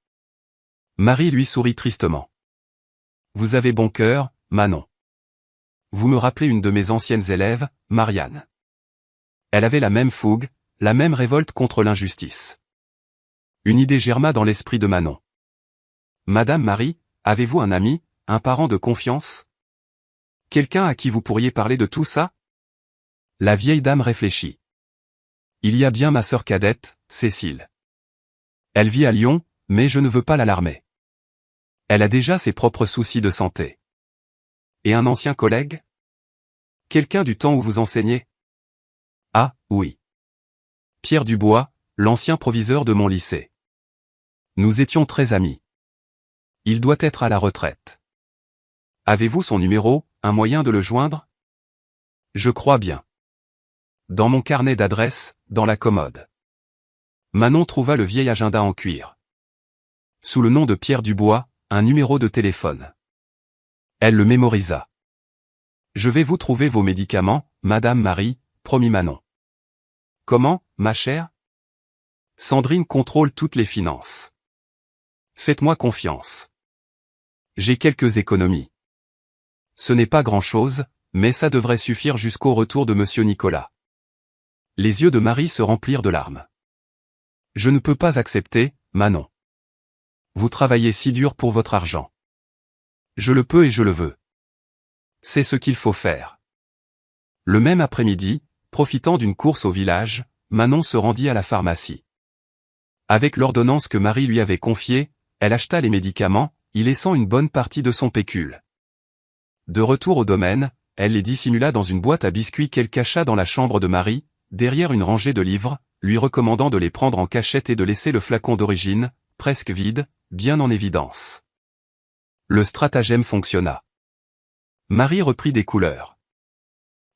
Marie lui sourit tristement. « Vous avez bon cœur, Manon. Vous me rappelez une de mes anciennes élèves, Marianne. Elle avait la même fougue, la même révolte contre l'injustice. » Une idée germa dans l'esprit de Manon. « Madame Marie, avez-vous un ami, un parent de confiance? Quelqu'un à qui vous pourriez parler de tout ça ?» La vieille dame réfléchit. « Il y a bien ma sœur cadette, Cécile. Elle vit à Lyon, mais je ne veux pas l'alarmer. Elle a déjà ses propres soucis de santé. Et un ancien collègue? Quelqu'un du temps où vous enseignez? Ah, oui. Pierre Dubois, l'ancien proviseur de mon lycée. Nous étions très amis. Il doit être à la retraite. Avez-vous son numéro, un moyen de le joindre? Je crois bien. Dans mon carnet d'adresses, dans la commode. » Manon trouva le vieil agenda en cuir. Sous le nom de Pierre Dubois, un numéro de téléphone. Elle le mémorisa. « Je vais vous trouver vos médicaments, Madame Marie, » promit Manon. « Comment, ma chère ? Sandrine contrôle toutes les finances. Faites-moi confiance. J'ai quelques économies. Ce n'est pas grand-chose, mais ça devrait suffire jusqu'au retour de Monsieur Nicolas. » Les yeux de Marie se remplirent de larmes. « Je ne peux pas accepter, Manon. Vous travaillez si dur pour votre argent. Je le peux et je le veux. C'est ce qu'il faut faire. » Le même après-midi, profitant d'une course au village, Manon se rendit à la pharmacie. Avec l'ordonnance que Marie lui avait confiée, elle acheta les médicaments, y laissant une bonne partie de son pécule. De retour au domaine, elle les dissimula dans une boîte à biscuits qu'elle cacha dans la chambre de Marie, derrière une rangée de livres, lui recommandant de les prendre en cachette et de laisser le flacon d'origine, presque vide, bien en évidence. Le stratagème fonctionna. Marie reprit des couleurs.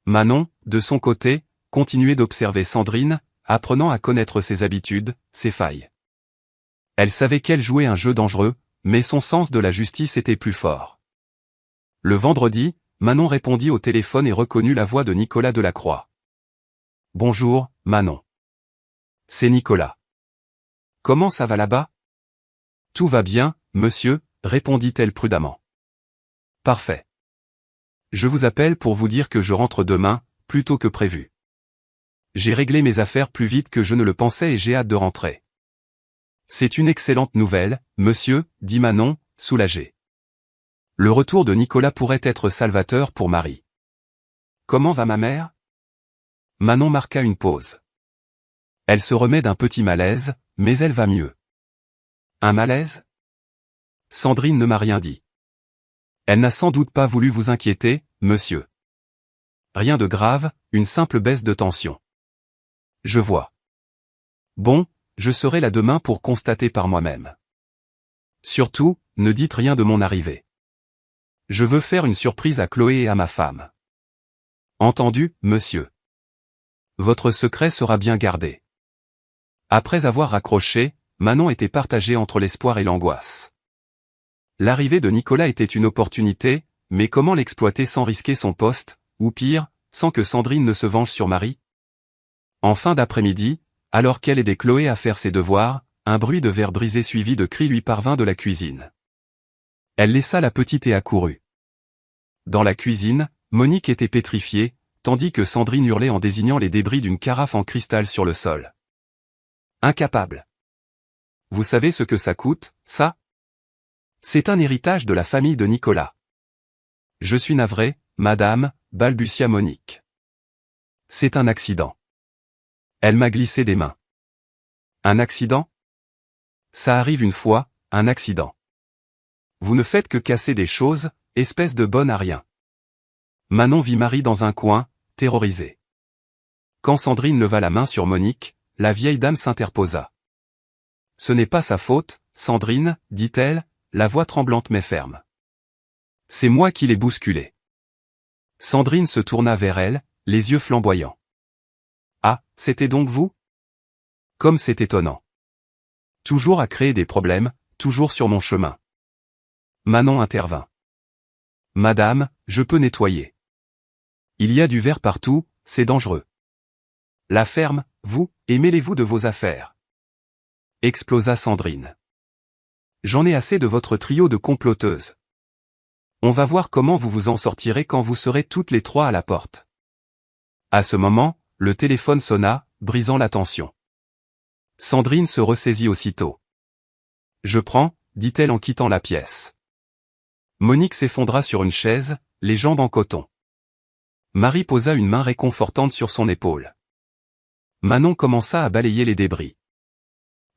Manon, de son côté, continuait d'observer Sandrine, apprenant à connaître ses habitudes, ses failles. Elle savait qu'elle jouait un jeu dangereux, mais son sens de la justice était plus fort. Le vendredi, Manon répondit au téléphone et reconnut la voix de Nicolas Delacroix. « Bonjour, Manon. C'est Nicolas. Comment ça va là-bas ? » « Tout va bien, monsieur, » répondit-elle prudemment. « Parfait. Je vous appelle pour vous dire que je rentre demain, plus tôt que prévu. J'ai réglé mes affaires plus vite que je ne le pensais et j'ai hâte de rentrer. » « C'est une excellente nouvelle, monsieur, » dit Manon, soulagée. Le retour de Nicolas pourrait être salvateur pour Marie. « Comment va ma mère ? » Manon marqua une pause. Elle se remet d'un petit malaise, mais elle va mieux. Un malaise ? Sandrine ne m'a rien dit. Elle n'a sans doute pas voulu vous inquiéter, monsieur. Rien de grave, une simple baisse de tension. Je vois. Bon, je serai là demain pour constater par moi-même. Surtout, ne dites rien de mon arrivée. Je veux faire une surprise à Chloé et à ma femme. Entendu, monsieur. Votre secret sera bien gardé. Après avoir raccroché, Manon était partagée entre l'espoir et l'angoisse. L'arrivée de Nicolas était une opportunité, mais comment l'exploiter sans risquer son poste, ou pire, sans que Sandrine ne se venge sur Marie ? En fin d'après-midi, alors qu'elle aidait Chloé à faire ses devoirs, un bruit de verre brisé suivi de cris lui parvint de la cuisine. Elle laissa la petite et accourut. Dans la cuisine, Monique était pétrifiée, tandis que Sandrine hurlait en désignant les débris d'une carafe en cristal sur le sol. Incapable. Vous savez ce que ça coûte, ça ? C'est un héritage de la famille de Nicolas. Je suis navré, madame, balbutia Monique. C'est un accident. Elle m'a glissé des mains. Un accident ? Ça arrive une fois, un accident. Vous ne faites que casser des choses, espèce de bonne à rien. Manon vit Marie dans un coin, terrorisée. Quand Sandrine leva la main sur Monique, la vieille dame s'interposa. Ce n'est pas sa faute, Sandrine, dit-elle, la voix tremblante mais ferme. C'est moi qui l'ai bousculée. Sandrine se tourna vers elle, les yeux flamboyants. Ah, c'était donc vous ? Comme c'est étonnant. Toujours à créer des problèmes, toujours sur mon chemin. Manon intervint. Madame, je peux nettoyer. Il y a du verre partout, c'est dangereux. La ferme, vous, et mêlez-vous de vos affaires. Explosa Sandrine. J'en ai assez de votre trio de comploteuses. On va voir comment vous vous en sortirez quand vous serez toutes les trois à la porte. À ce moment, le téléphone sonna, brisant la tension. Sandrine se ressaisit aussitôt. Je prends, dit-elle en quittant la pièce. Monique s'effondra sur une chaise, les jambes en coton. Marie posa une main réconfortante sur son épaule. Manon commença à balayer les débris.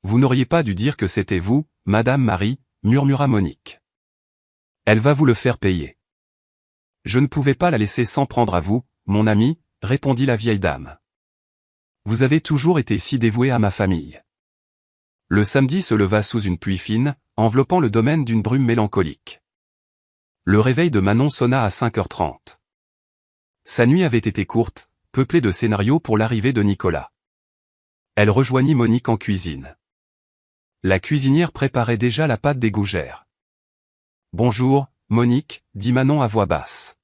Vous n'auriez pas dû dire que c'était vous, Madame Marie, murmura Monique. Elle va vous le faire payer. Je ne pouvais pas la laisser s'en prendre à vous, mon ami, répondit la vieille dame. Vous avez toujours été si dévoué à ma famille. Le samedi se leva sous une pluie fine, enveloppant le domaine d'une brume mélancolique. Le réveil de Manon sonna à 5h30. Sa nuit avait été courte, peuplée de scénarios pour l'arrivée de Nicolas. Elle rejoignit Monique en cuisine. La cuisinière préparait déjà la pâte des gougères. « Bonjour, Monique, » dit Manon à voix basse.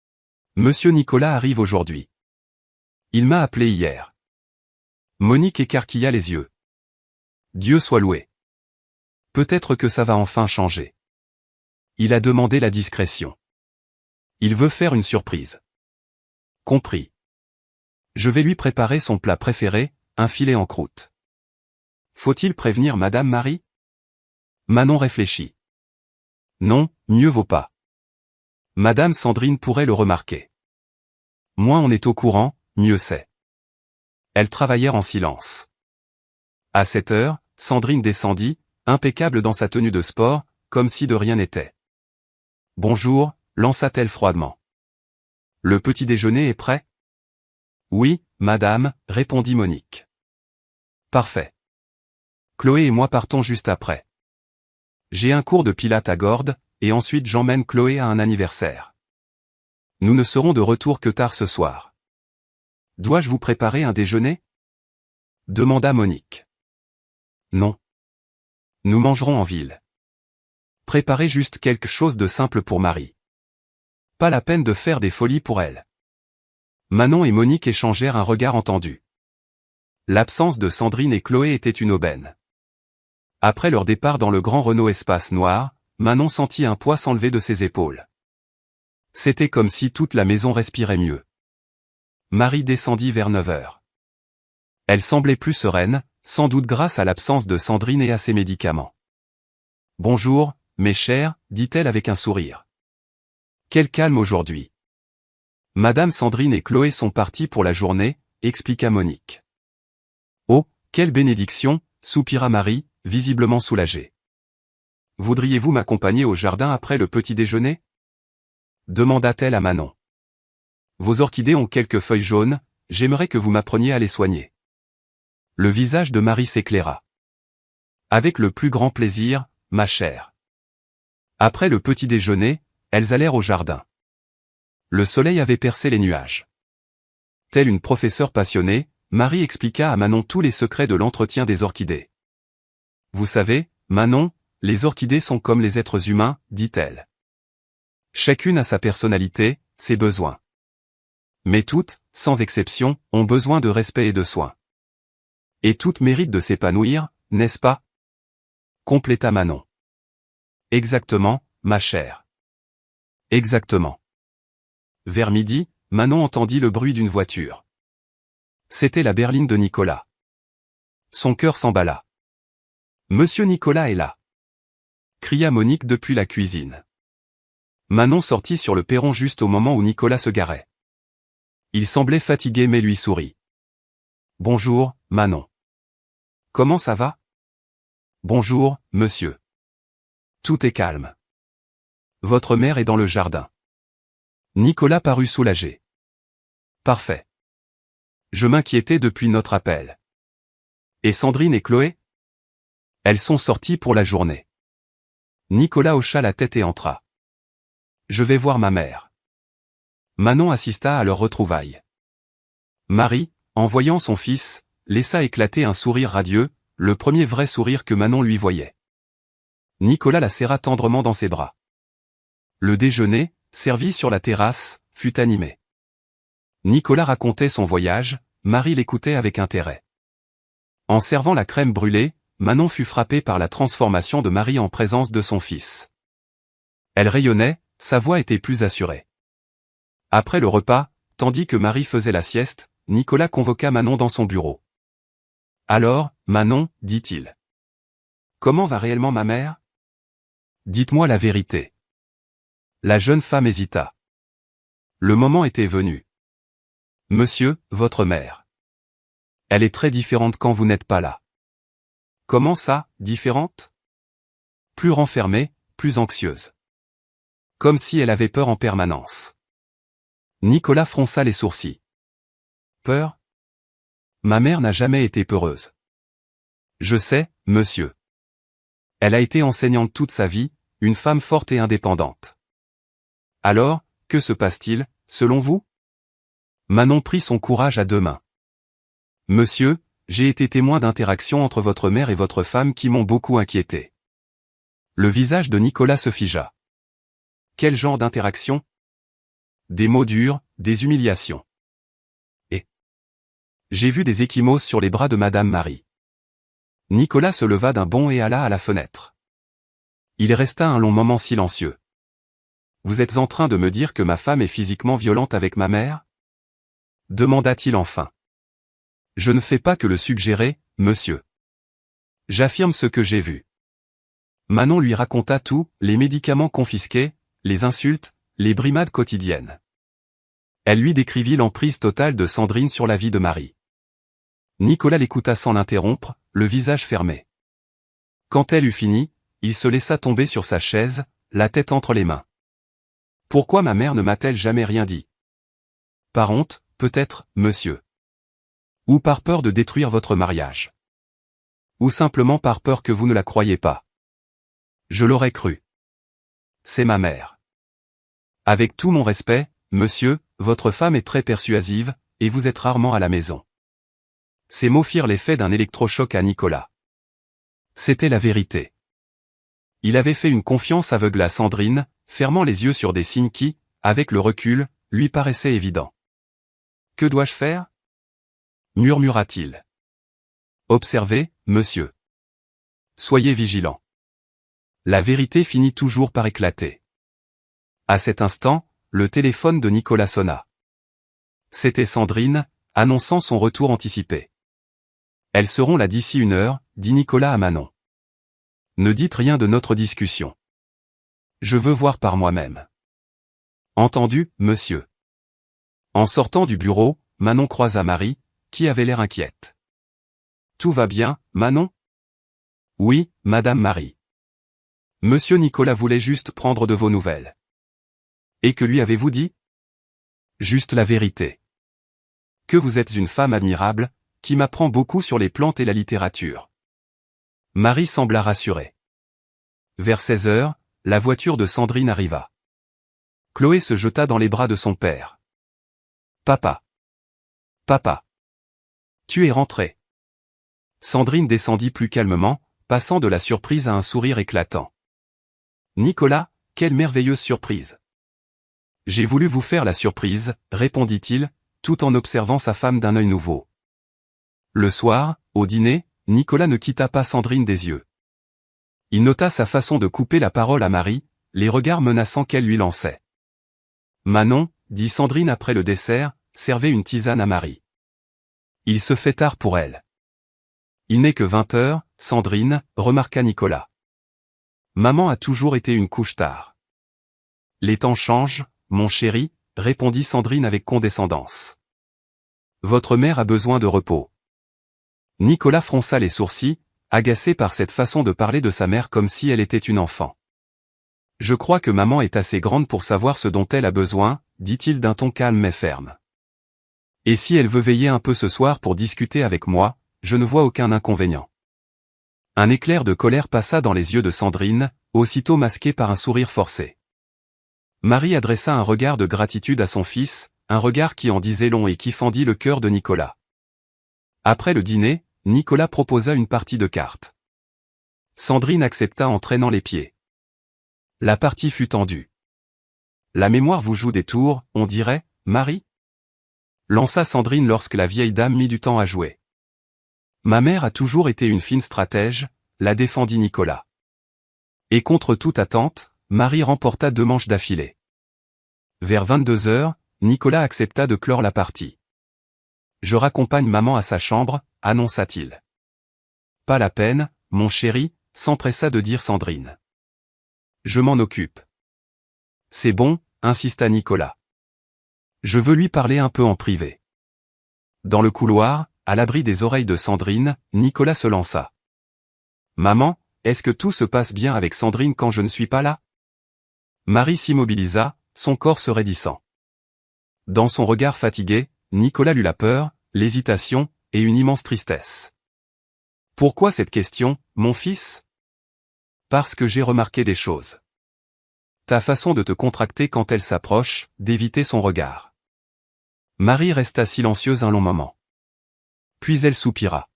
« Monsieur Nicolas arrive aujourd'hui. Il m'a appelé hier. » Monique écarquilla les yeux. « Dieu soit loué. Peut-être que ça va enfin changer. » Il a demandé la discrétion. Il veut faire une surprise. Compris. Je vais lui préparer son plat préféré, un filet en croûte. Faut-il prévenir Madame Marie ? Manon réfléchit. Non, mieux vaut pas. Madame Sandrine pourrait le remarquer. Moins on est au courant, mieux c'est. Elles travaillèrent en silence. À 7h, Sandrine descendit, impeccable dans sa tenue de sport, comme si de rien n'était. Bonjour, lança-t-elle froidement. Le petit déjeuner est prêt ? Oui, madame, répondit Monique. Parfait. Chloé et moi partons juste après. J'ai un cours de pilates à Gordes, et ensuite j'emmène Chloé à un anniversaire. Nous ne serons de retour que tard ce soir. Dois-je vous préparer un déjeuner? Demanda Monique. Non. Nous mangerons en ville. Préparez juste quelque chose de simple pour Marie. Pas la peine de faire des folies pour elle. Manon et Monique échangèrent un regard entendu. L'absence de Sandrine et Chloé était une aubaine. Après leur départ dans le grand Renault Espace Noir, Manon sentit un poids s'enlever de ses épaules. C'était comme si toute la maison respirait mieux. Marie descendit vers 9 heures. Elle semblait plus sereine, sans doute grâce à l'absence de Sandrine et à ses médicaments. « Bonjour, mes chers, dit-elle avec un sourire. Quel calme aujourd'hui. Madame Sandrine et Chloé sont parties pour la journée, expliqua Monique. Oh, quelle bénédiction, soupira Marie, visiblement soulagée. Voudriez-vous m'accompagner au jardin après le petit déjeuner? Demanda-t-elle à Manon. Vos orchidées ont quelques feuilles jaunes, j'aimerais que vous m'appreniez à les soigner. Le visage de Marie s'éclaira. Avec le plus grand plaisir, ma chère. Après le petit déjeuner, elles allèrent au jardin. Le soleil avait percé les nuages. Telle une professeure passionnée, Marie expliqua à Manon tous les secrets de l'entretien des orchidées. Vous savez, Manon, les orchidées sont comme les êtres humains, dit-elle. Chacune a sa personnalité, ses besoins. Mais toutes, sans exception, ont besoin de respect et de soins. Et toutes méritent de s'épanouir, n'est-ce pas? Compléta Manon. Exactement, ma chère. Exactement. Vers midi, Manon entendit le bruit d'une voiture. C'était la berline de Nicolas. Son cœur s'emballa. Monsieur Nicolas est là, cria Monique depuis la cuisine. Manon sortit sur le perron juste au moment où Nicolas se garait. Il semblait fatigué mais lui sourit. Bonjour, Manon. Comment ça va? Bonjour, monsieur. Tout est calme. Votre mère est dans le jardin. Nicolas parut soulagé. Parfait. Je m'inquiétais depuis notre appel. Et Sandrine et Chloé? Elles sont sorties pour la journée. Nicolas hocha la tête et entra. Je vais voir ma mère. Manon assista à leur retrouvaille. Marie, en voyant son fils, laissa éclater un sourire radieux, le premier vrai sourire que Manon lui voyait. Nicolas la serra tendrement dans ses bras. Le déjeuner, servi sur la terrasse, fut animé. Nicolas racontait son voyage, Marie l'écoutait avec intérêt. En servant la crème brûlée, Manon fut frappée par la transformation de Marie en présence de son fils. Elle rayonnait, sa voix était plus assurée. Après le repas, tandis que Marie faisait la sieste, Nicolas convoqua Manon dans son bureau. « Alors, Manon, dit-il. Comment va réellement ma mère? Dites-moi la vérité. » La jeune femme hésita. Le moment était venu. « Monsieur, votre mère. Elle est très différente quand vous n'êtes pas là. » Comment ça, différente? Plus renfermée, plus anxieuse. Comme si elle avait peur en permanence. Nicolas fronça les sourcils. Peur? Ma mère n'a jamais été peureuse. Je sais, monsieur. Elle a été enseignante toute sa vie, une femme forte et indépendante. Alors, que se passe-t-il, selon vous? Manon prit son courage à deux mains. Monsieur, j'ai été témoin d'interactions entre votre mère et votre femme qui m'ont beaucoup inquiété. Le visage de Nicolas se figea. Quel genre d'interaction? Des mots durs, des humiliations. Et j'ai vu des ecchymoses sur les bras de Madame Marie. Nicolas se leva d'un bond et alla à la fenêtre. Il resta un long moment silencieux. Vous êtes en train de me dire que ma femme est physiquement violente avec ma mère? Demanda-t-il enfin. Je ne fais pas que le suggérer, monsieur. J'affirme ce que j'ai vu. Manon lui raconta tout, les médicaments confisqués, les insultes, les brimades quotidiennes. Elle lui décrivit l'emprise totale de Sandrine sur la vie de Marie. Nicolas l'écouta sans l'interrompre, le visage fermé. Quand elle eut fini, il se laissa tomber sur sa chaise, la tête entre les mains. Pourquoi ma mère ne m'a-t-elle jamais rien dit? Par honte, peut-être, monsieur. Ou par peur de détruire votre mariage. Ou simplement par peur que vous ne la croyiez pas. Je l'aurais cru. c'est ma mère. Avec tout mon respect, monsieur, votre femme est très persuasive, et vous êtes rarement à la maison. » Ces mots firent l'effet d'un électrochoc à Nicolas. C'était la vérité. Il avait fait une confiance aveugle à Sandrine, fermant les yeux sur des signes qui, avec le recul, lui paraissaient évidents. « Que dois-je faire » murmura-t-il. « Observez, monsieur. Soyez vigilant. » La vérité finit toujours par éclater. À cet instant, le téléphone de Nicolas sonna. C'était Sandrine, annonçant son retour anticipé. « Elles seront là d'ici 1 heure, » dit Nicolas à Manon. « Ne dites rien de notre discussion. Je veux voir par moi-même. »« Entendu, monsieur. » En sortant du bureau, Manon croisa Marie, qui avait l'air inquiète. « Tout va bien, Manon ?»« Oui, Madame Marie. Monsieur Nicolas voulait juste prendre de vos nouvelles. »« Et que lui avez-vous dit ?»« Juste la vérité. Que vous êtes une femme admirable, qui m'apprend beaucoup sur les plantes et la littérature. » Marie sembla rassurée. Vers 16 heures, la voiture de Sandrine arriva. Chloé se jeta dans les bras de son père. « Papa. Papa. Tu es rentré. » Sandrine descendit plus calmement, passant de la surprise à un sourire éclatant. « Nicolas, quelle merveilleuse surprise. »« J'ai voulu vous faire la surprise, » répondit-il, tout en observant sa femme d'un œil nouveau. Le soir, au dîner, Nicolas ne quitta pas Sandrine des yeux. Il nota sa façon de couper la parole à Marie, les regards menaçants qu'elle lui lançait. « Manon, » dit Sandrine après le dessert, « servez une tisane à Marie. Il se fait tard pour elle. »« Il n'est que 20 heures, Sandrine, » remarqua Nicolas. « Maman a toujours été une couche tard. »« Les temps changent, mon chéri, » répondit Sandrine avec condescendance. « Votre mère a besoin de repos. » Nicolas fronça les sourcils, agacé par cette façon de parler de sa mère comme si elle était une enfant. « Je crois que maman est assez grande pour savoir ce dont elle a besoin, » dit-il d'un ton calme mais ferme. « Et si elle veut veiller un peu ce soir pour discuter avec moi, je ne vois aucun inconvénient. » Un éclair de colère passa dans les yeux de Sandrine, aussitôt masqué par un sourire forcé. Marie adressa un regard de gratitude à son fils, un regard qui en disait long et qui fendit le cœur de Nicolas. Après le dîner, Nicolas proposa une partie de cartes. Sandrine accepta en traînant les pieds. La partie fut tendue. « La mémoire vous joue des tours, on dirait, Marie ?» lança Sandrine lorsque la vieille dame mit du temps à jouer. « Ma mère a toujours été une fine stratège, » la défendit Nicolas. Et contre toute attente, Marie remporta 2 manches d'affilée. Vers 22 heures, Nicolas accepta de clore la partie. « Je raccompagne maman à sa chambre, » annonça-t-il. « Pas la peine, mon chéri, » s'empressa de dire Sandrine. « Je m'en occupe. »« C'est bon, » insista Nicolas. « Je veux lui parler un peu en privé. » Dans le couloir, à l'abri des oreilles de Sandrine, Nicolas se lança. « Maman, est-ce que tout se passe bien avec Sandrine quand je ne suis pas là ?» Marie s'immobilisa, son corps se raidissant. Dans son regard fatigué, Nicolas lut la peur, l'hésitation, et une immense tristesse. « Pourquoi cette question, mon fils ? » « Parce que j'ai remarqué des choses. Ta façon de te contracter quand elle s'approche, d'éviter son regard. » Marie resta silencieuse un long moment. Puis elle soupira.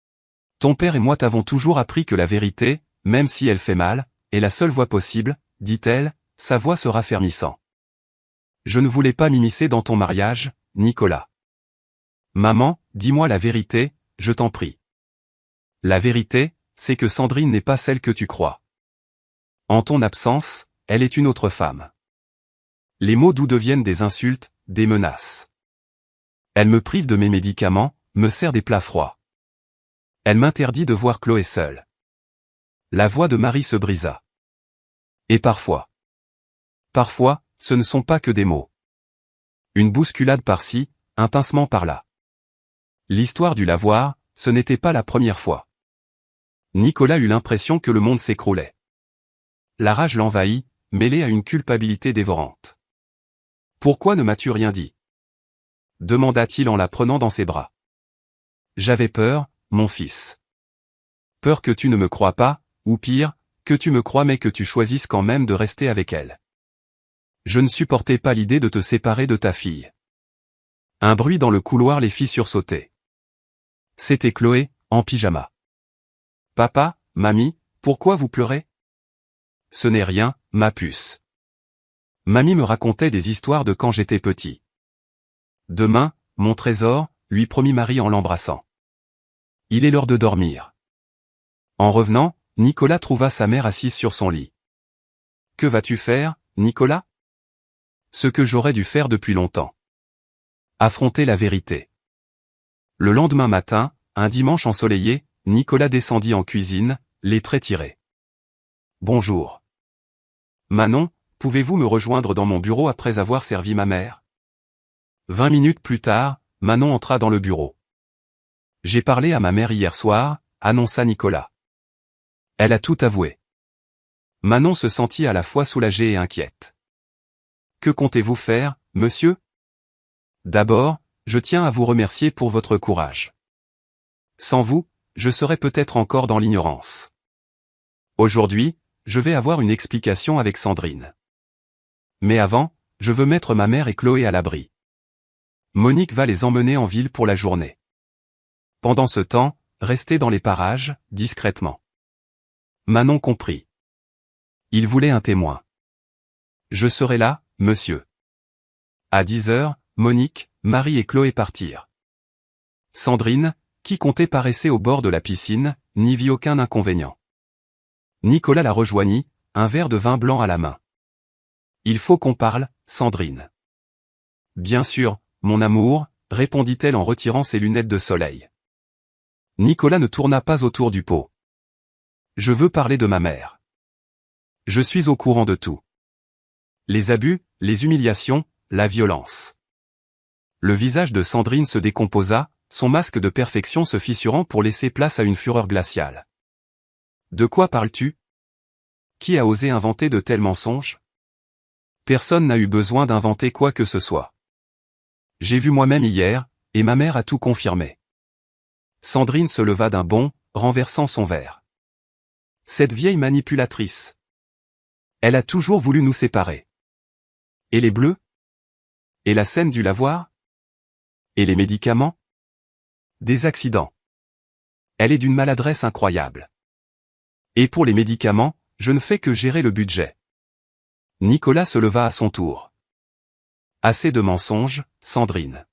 « Ton père et moi t'avons toujours appris que la vérité, même si elle fait mal, est la seule voie possible, » dit-elle, sa voix se raffermissant. « Je ne voulais pas m'immiscer dans ton mariage, Nicolas. Maman, dis-moi la vérité, je t'en prie. La vérité, c'est que Sandrine n'est pas celle que tu crois. En ton absence, elle est une autre femme. Les mots doux deviennent des insultes, des menaces. Elle me prive de mes médicaments, me sert des plats froids. Elle m'interdit de voir Chloé seule. » La voix de Marie se brisa. « Et parfois. Parfois, ce ne sont pas que des mots. Une bousculade par-ci, un pincement par-là. L'histoire du lavoir, ce n'était pas la première fois. » Nicolas eut l'impression que le monde s'écroulait. La rage l'envahit, mêlée à une culpabilité dévorante. « Pourquoi ne m'as-tu rien dit ?» demanda-t-il en la prenant dans ses bras. « J'avais peur, mon fils. Peur que tu ne me crois pas, ou pire, que tu me crois mais que tu choisisses quand même de rester avec elle. Je ne supportais pas l'idée de te séparer de ta fille. Un bruit dans le couloir les fit sursauter. C'était Chloé, en pyjama. Papa, mamie, pourquoi vous pleurez? Ce n'est rien, ma puce. Mamie me racontait des histoires de quand j'étais petit. Demain, mon trésor, lui promit Marie en l'embrassant. Il est l'heure de dormir. En revenant, Nicolas trouva sa mère assise sur son lit. Que vas-tu faire, Nicolas? Ce que j'aurais dû faire depuis longtemps. Affronter la vérité. Le lendemain matin, un dimanche ensoleillé, Nicolas descendit en cuisine, les traits tirés. Bonjour. Manon, pouvez-vous me rejoindre dans mon bureau après avoir servi ma mère? 20 minutes plus tard, Manon entra dans le bureau. J'ai parlé à ma mère hier soir, annonça Nicolas. Elle a tout avoué. Manon se sentit à la fois soulagée et inquiète. Que comptez-vous faire, monsieur? D'abord, je tiens à vous remercier pour votre courage. Sans vous, je serais peut-être encore dans l'ignorance. Aujourd'hui, je vais avoir une explication avec Sandrine. Mais avant, je veux mettre ma mère et Chloé à l'abri. Monique va les emmener en ville pour la journée. Pendant ce temps, restez dans les parages, discrètement. Manon comprit. Il voulait un témoin. Je serai là, monsieur. À 10 heures, Monique, Marie et Chloé partirent. Sandrine, qui comptait paraisser au bord de la piscine, n'y vit aucun inconvénient. Nicolas la rejoignit, un verre de vin blanc à la main. Il faut qu'on parle, Sandrine. Bien sûr, mon amour, répondit-elle en retirant ses lunettes de soleil. Nicolas ne tourna pas autour du pot. Je veux parler de ma mère. Je suis au courant de tout. Les abus, les humiliations, la violence. Le visage de Sandrine se décomposa, son masque de perfection se fissurant pour laisser place à une fureur glaciale. De quoi parles-tu? Qui a osé inventer de tels mensonges? Personne n'a eu besoin d'inventer quoi que ce soit. J'ai vu moi-même hier, et ma mère a tout confirmé. Sandrine se leva d'un bond, renversant son verre. Cette vieille manipulatrice. Elle a toujours voulu nous séparer. Et les bleus? Et la scène du lavoir? Et les médicaments? Des accidents. Elle est d'une maladresse incroyable. Et pour les médicaments, je ne fais que gérer le budget. Nicolas se leva à son tour. Assez de mensonges, Sandrine.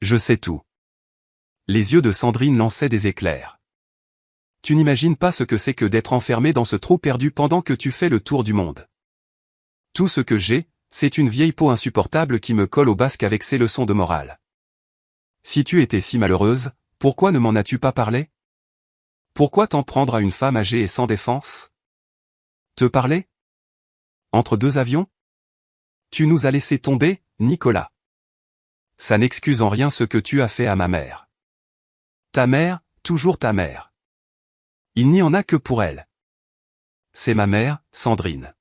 Je sais tout. Les yeux de Sandrine lançaient des éclairs. Tu n'imagines pas ce que c'est que d'être enfermé dans ce trou perdu pendant que tu fais le tour du monde. Tout ce que j'ai, c'est une vieille peau insupportable qui me colle au basque avec ses leçons de morale. Si tu étais si malheureuse, pourquoi ne m'en as-tu pas parlé? Pourquoi t'en prendre à une femme âgée et sans défense? Te parler? Entre deux avions? Tu nous as laissé tomber, Nicolas. Ça n'excuse en rien ce que tu as fait à ma mère. Ta mère, toujours ta mère. Il n'y en a que pour elle. C'est ma mère, Sandrine.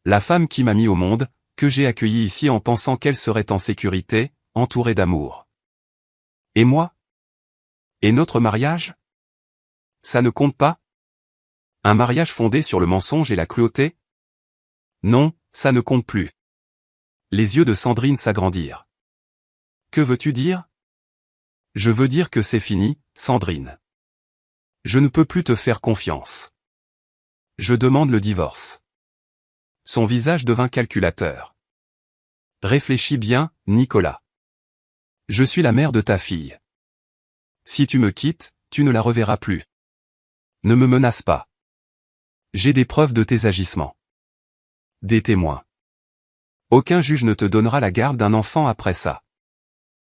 La femme qui m'a mis au monde, que j'ai accueillie ici en pensant qu'elle serait en sécurité, entourée d'amour. Et moi? Et notre mariage? Ça ne compte pas? Un mariage fondé sur le mensonge et la cruauté? Non, ça ne compte plus. Les yeux de Sandrine s'agrandirent. Que veux-tu dire? Je veux dire que c'est fini, Sandrine. Je ne peux plus te faire confiance. Je demande le divorce. Son visage devint calculateur. Réfléchis bien, Nicolas. Je suis la mère de ta fille. Si tu me quittes, tu ne la reverras plus. Ne me menace pas. J'ai des preuves de tes agissements. Des témoins. Aucun juge ne te donnera la garde d'un enfant après ça.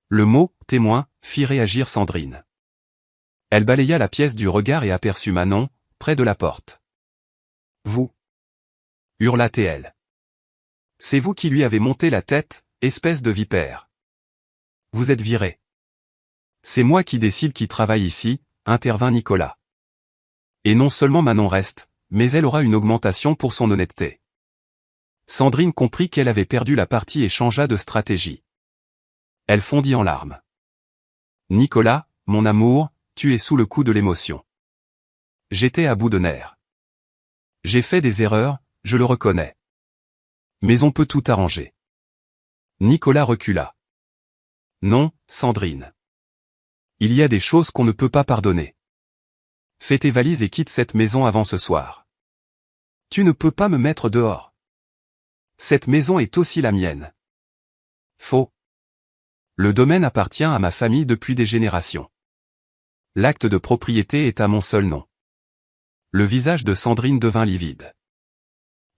Le mot « témoin » fit réagir Sandrine. Elle balaya la pièce du regard et aperçut Manon, près de la porte. « Vous » hurla-t-elle. « C'est vous qui lui avez monté la tête, espèce de vipère. Vous êtes viré. »« C'est moi qui décide qui travaille ici, » intervint Nicolas. « Et non seulement Manon reste, mais elle aura une augmentation pour son honnêteté. » Sandrine comprit qu'elle avait perdu la partie et changea de stratégie. Elle fondit en larmes. « Nicolas, mon amour, tu es sous le coup de l'émotion. J'étais à bout de nerfs. J'ai fait des erreurs, je le reconnais. Mais on peut tout arranger. Nicolas recula. Non, Sandrine. Il y a des choses qu'on ne peut pas pardonner. Fais tes valises et quitte cette maison avant ce soir. Tu ne peux pas me mettre dehors. Cette maison est aussi la mienne. Faux. Le domaine appartient à ma famille depuis des générations. L'acte de propriété est à mon seul nom. Le visage de Sandrine devint livide.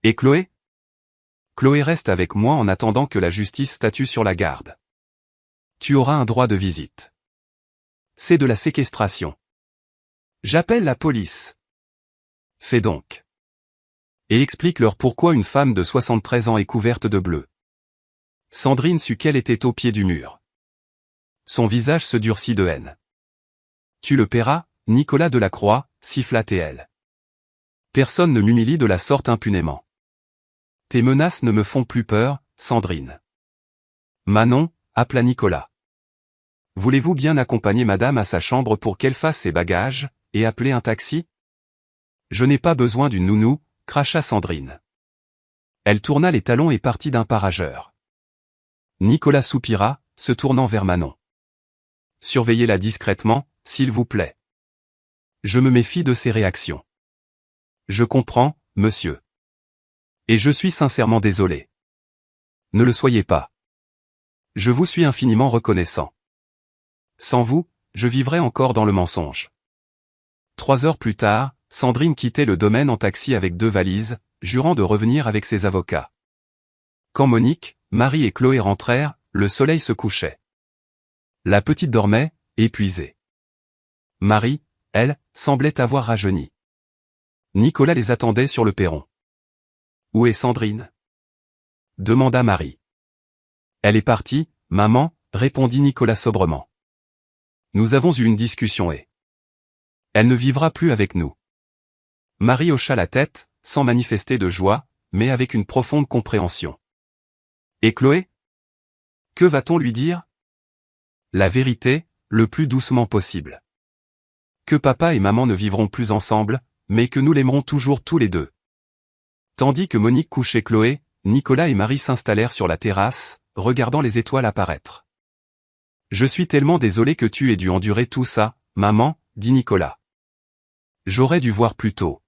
Et Chloé? Chloé reste avec moi en attendant que la justice statue sur la garde. Tu auras un droit de visite. C'est de la séquestration. J'appelle la police. Fais donc. Et explique-leur pourquoi une femme de 73 ans est couverte de bleu. Sandrine sut qu'elle était au pied du mur. Son visage se durcit de haine. Tu le paieras, Nicolas Delacroix, siffla-t-elle. Personne ne m'humilie de la sorte impunément. Tes menaces ne me font plus peur, Sandrine. Manon, appela Nicolas. Voulez-vous bien accompagner madame à sa chambre pour qu'elle fasse ses bagages, et appeler un taxi? Je n'ai pas besoin d'une nounou, cracha Sandrine. Elle tourna les talons et partit d'un pas rageur. Nicolas soupira, se tournant vers Manon. Surveillez-la discrètement, s'il vous plaît. Je me méfie de ses réactions. Je comprends, monsieur. Et je suis sincèrement désolé. Ne le soyez pas. Je vous suis infiniment reconnaissant. Sans vous, je vivrais encore dans le mensonge. 3 heures plus tard, Sandrine quittait le domaine en taxi avec 2 valises, jurant de revenir avec ses avocats. Quand Monique, Marie et Chloé rentrèrent, le soleil se couchait. La petite dormait, épuisée. Marie, elle, semblait avoir rajeuni. Nicolas les attendait sur le perron. Où est Sandrine? Demanda Marie. Elle est partie, maman, répondit Nicolas sobrement. Nous avons eu une discussion et... Elle ne vivra plus avec nous. Marie hocha la tête, sans manifester de joie, mais avec une profonde compréhension. Et Chloé? Que va-t-on lui dire? La vérité, le plus doucement possible. Que papa et maman ne vivront plus ensemble, mais que nous l'aimerons toujours tous les deux. Tandis que Monique couchait Chloé, Nicolas et Marie s'installèrent sur la terrasse, regardant les étoiles apparaître. Je suis tellement désolé que tu aies dû endurer tout ça, maman, dit Nicolas. J'aurais dû voir plus tôt.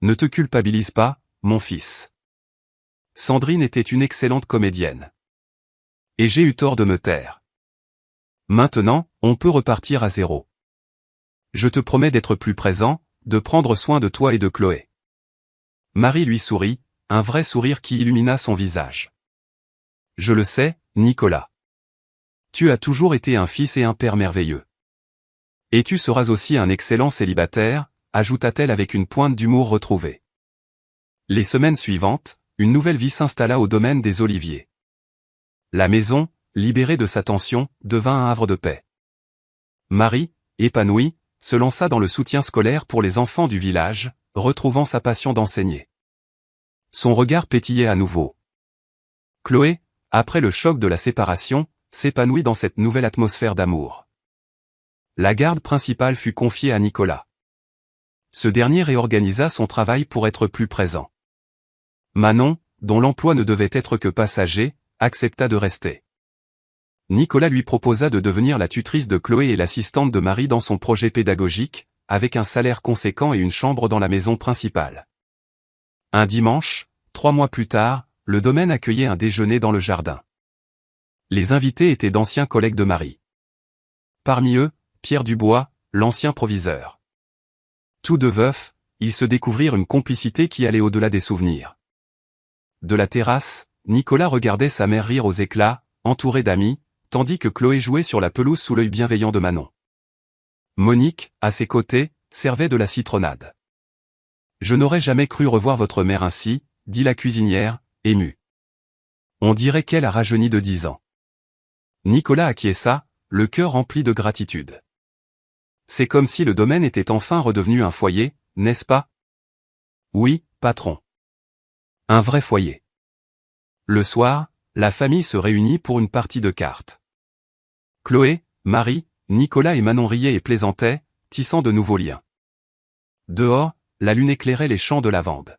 Ne te culpabilise pas, mon fils. Sandrine était une excellente comédienne. Et j'ai eu tort de me taire. Maintenant, on peut repartir à zéro. Je te promets d'être plus présent, de prendre soin de toi et de Chloé. Marie lui sourit, un vrai sourire qui illumina son visage. Je le sais, Nicolas. Tu as toujours été un fils et un père merveilleux. Et tu seras aussi un excellent célibataire, ajouta-t-elle avec une pointe d'humour retrouvée. Les semaines suivantes, une nouvelle vie s'installa au domaine des Oliviers. La maison, libérée de sa tension, devint un havre de paix. Marie, épanouie, se lança dans le soutien scolaire pour les enfants du village, retrouvant sa passion d'enseigner. Son regard pétillait à nouveau. Chloé, après le choc de la séparation, s'épanouit dans cette nouvelle atmosphère d'amour. La garde principale fut confiée à Nicolas. Ce dernier réorganisa son travail pour être plus présent. Manon, dont l'emploi ne devait être que passager, accepta de rester. Nicolas lui proposa de devenir la tutrice de Chloé et l'assistante de Marie dans son projet pédagogique, avec un salaire conséquent et une chambre dans la maison principale. Un dimanche, 3 mois plus tard, le domaine accueillait un déjeuner dans le jardin. Les invités étaient d'anciens collègues de Marie. Parmi eux, Pierre Dubois, l'ancien proviseur. Tous deux veufs, ils se découvrirent une complicité qui allait au-delà des souvenirs. De la terrasse, Nicolas regardait sa mère rire aux éclats, entourée d'amis, tandis que Chloé jouait sur la pelouse sous l'œil bienveillant de Manon. Monique, à ses côtés, servait de la citronnade. « Je n'aurais jamais cru revoir votre mère ainsi, » dit la cuisinière, émue. On dirait qu'elle a rajeuni de 10 ans. Nicolas acquiesça, le cœur rempli de gratitude. C'est comme si le domaine était enfin redevenu un foyer, n'est-ce pas? Oui, patron. Un vrai foyer. Le soir, la famille se réunit pour une partie de cartes. Chloé, Marie, Nicolas et Manon riaient et plaisantaient, tissant de nouveaux liens. Dehors, la lune éclairait les champs de lavande.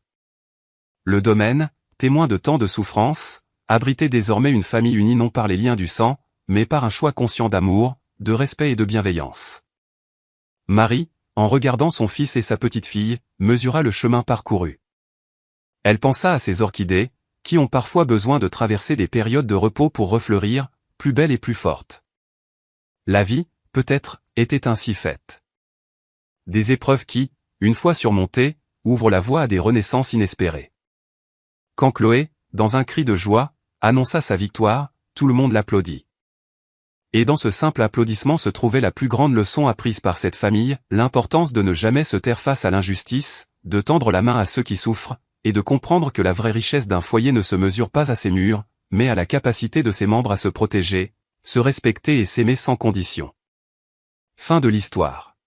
Le domaine, témoin de tant de souffrances, abritait désormais une famille unie non par les liens du sang, mais par un choix conscient d'amour, de respect et de bienveillance. Marie, en regardant son fils et sa petite-fille, mesura le chemin parcouru. Elle pensa à ces orchidées, qui ont parfois besoin de traverser des périodes de repos pour refleurir, plus belles et plus fortes. La vie, peut-être, était ainsi faite. Des épreuves qui, une fois surmontées, ouvrent la voie à des renaissances inespérées. Quand Chloé, dans un cri de joie, annonça sa victoire, tout le monde l'applaudit. Et dans ce simple applaudissement se trouvait la plus grande leçon apprise par cette famille, l'importance de ne jamais se taire face à l'injustice, de tendre la main à ceux qui souffrent, et de comprendre que la vraie richesse d'un foyer ne se mesure pas à ses murs, mais à la capacité de ses membres à se protéger, se respecter et s'aimer sans condition. Fin de l'histoire.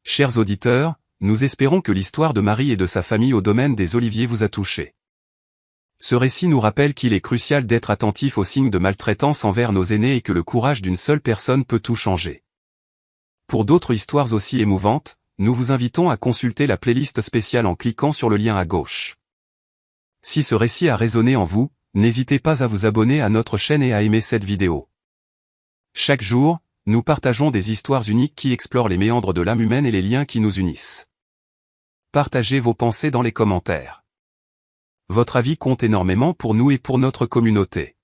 Chers auditeurs, nous espérons que l'histoire de Marie et de sa famille au domaine des Oliviers vous a touché. Ce récit nous rappelle qu'il est crucial d'être attentif aux signes de maltraitance envers nos aînés et que le courage d'une seule personne peut tout changer. Pour d'autres histoires aussi émouvantes, nous vous invitons à consulter la playlist spéciale en cliquant sur le lien à gauche. Si ce récit a résonné en vous, n'hésitez pas à vous abonner à notre chaîne et à aimer cette vidéo. Chaque jour, nous partageons des histoires uniques qui explorent les méandres de l'âme humaine et les liens qui nous unissent. Partagez vos pensées dans les commentaires. Votre avis compte énormément pour nous et pour notre communauté.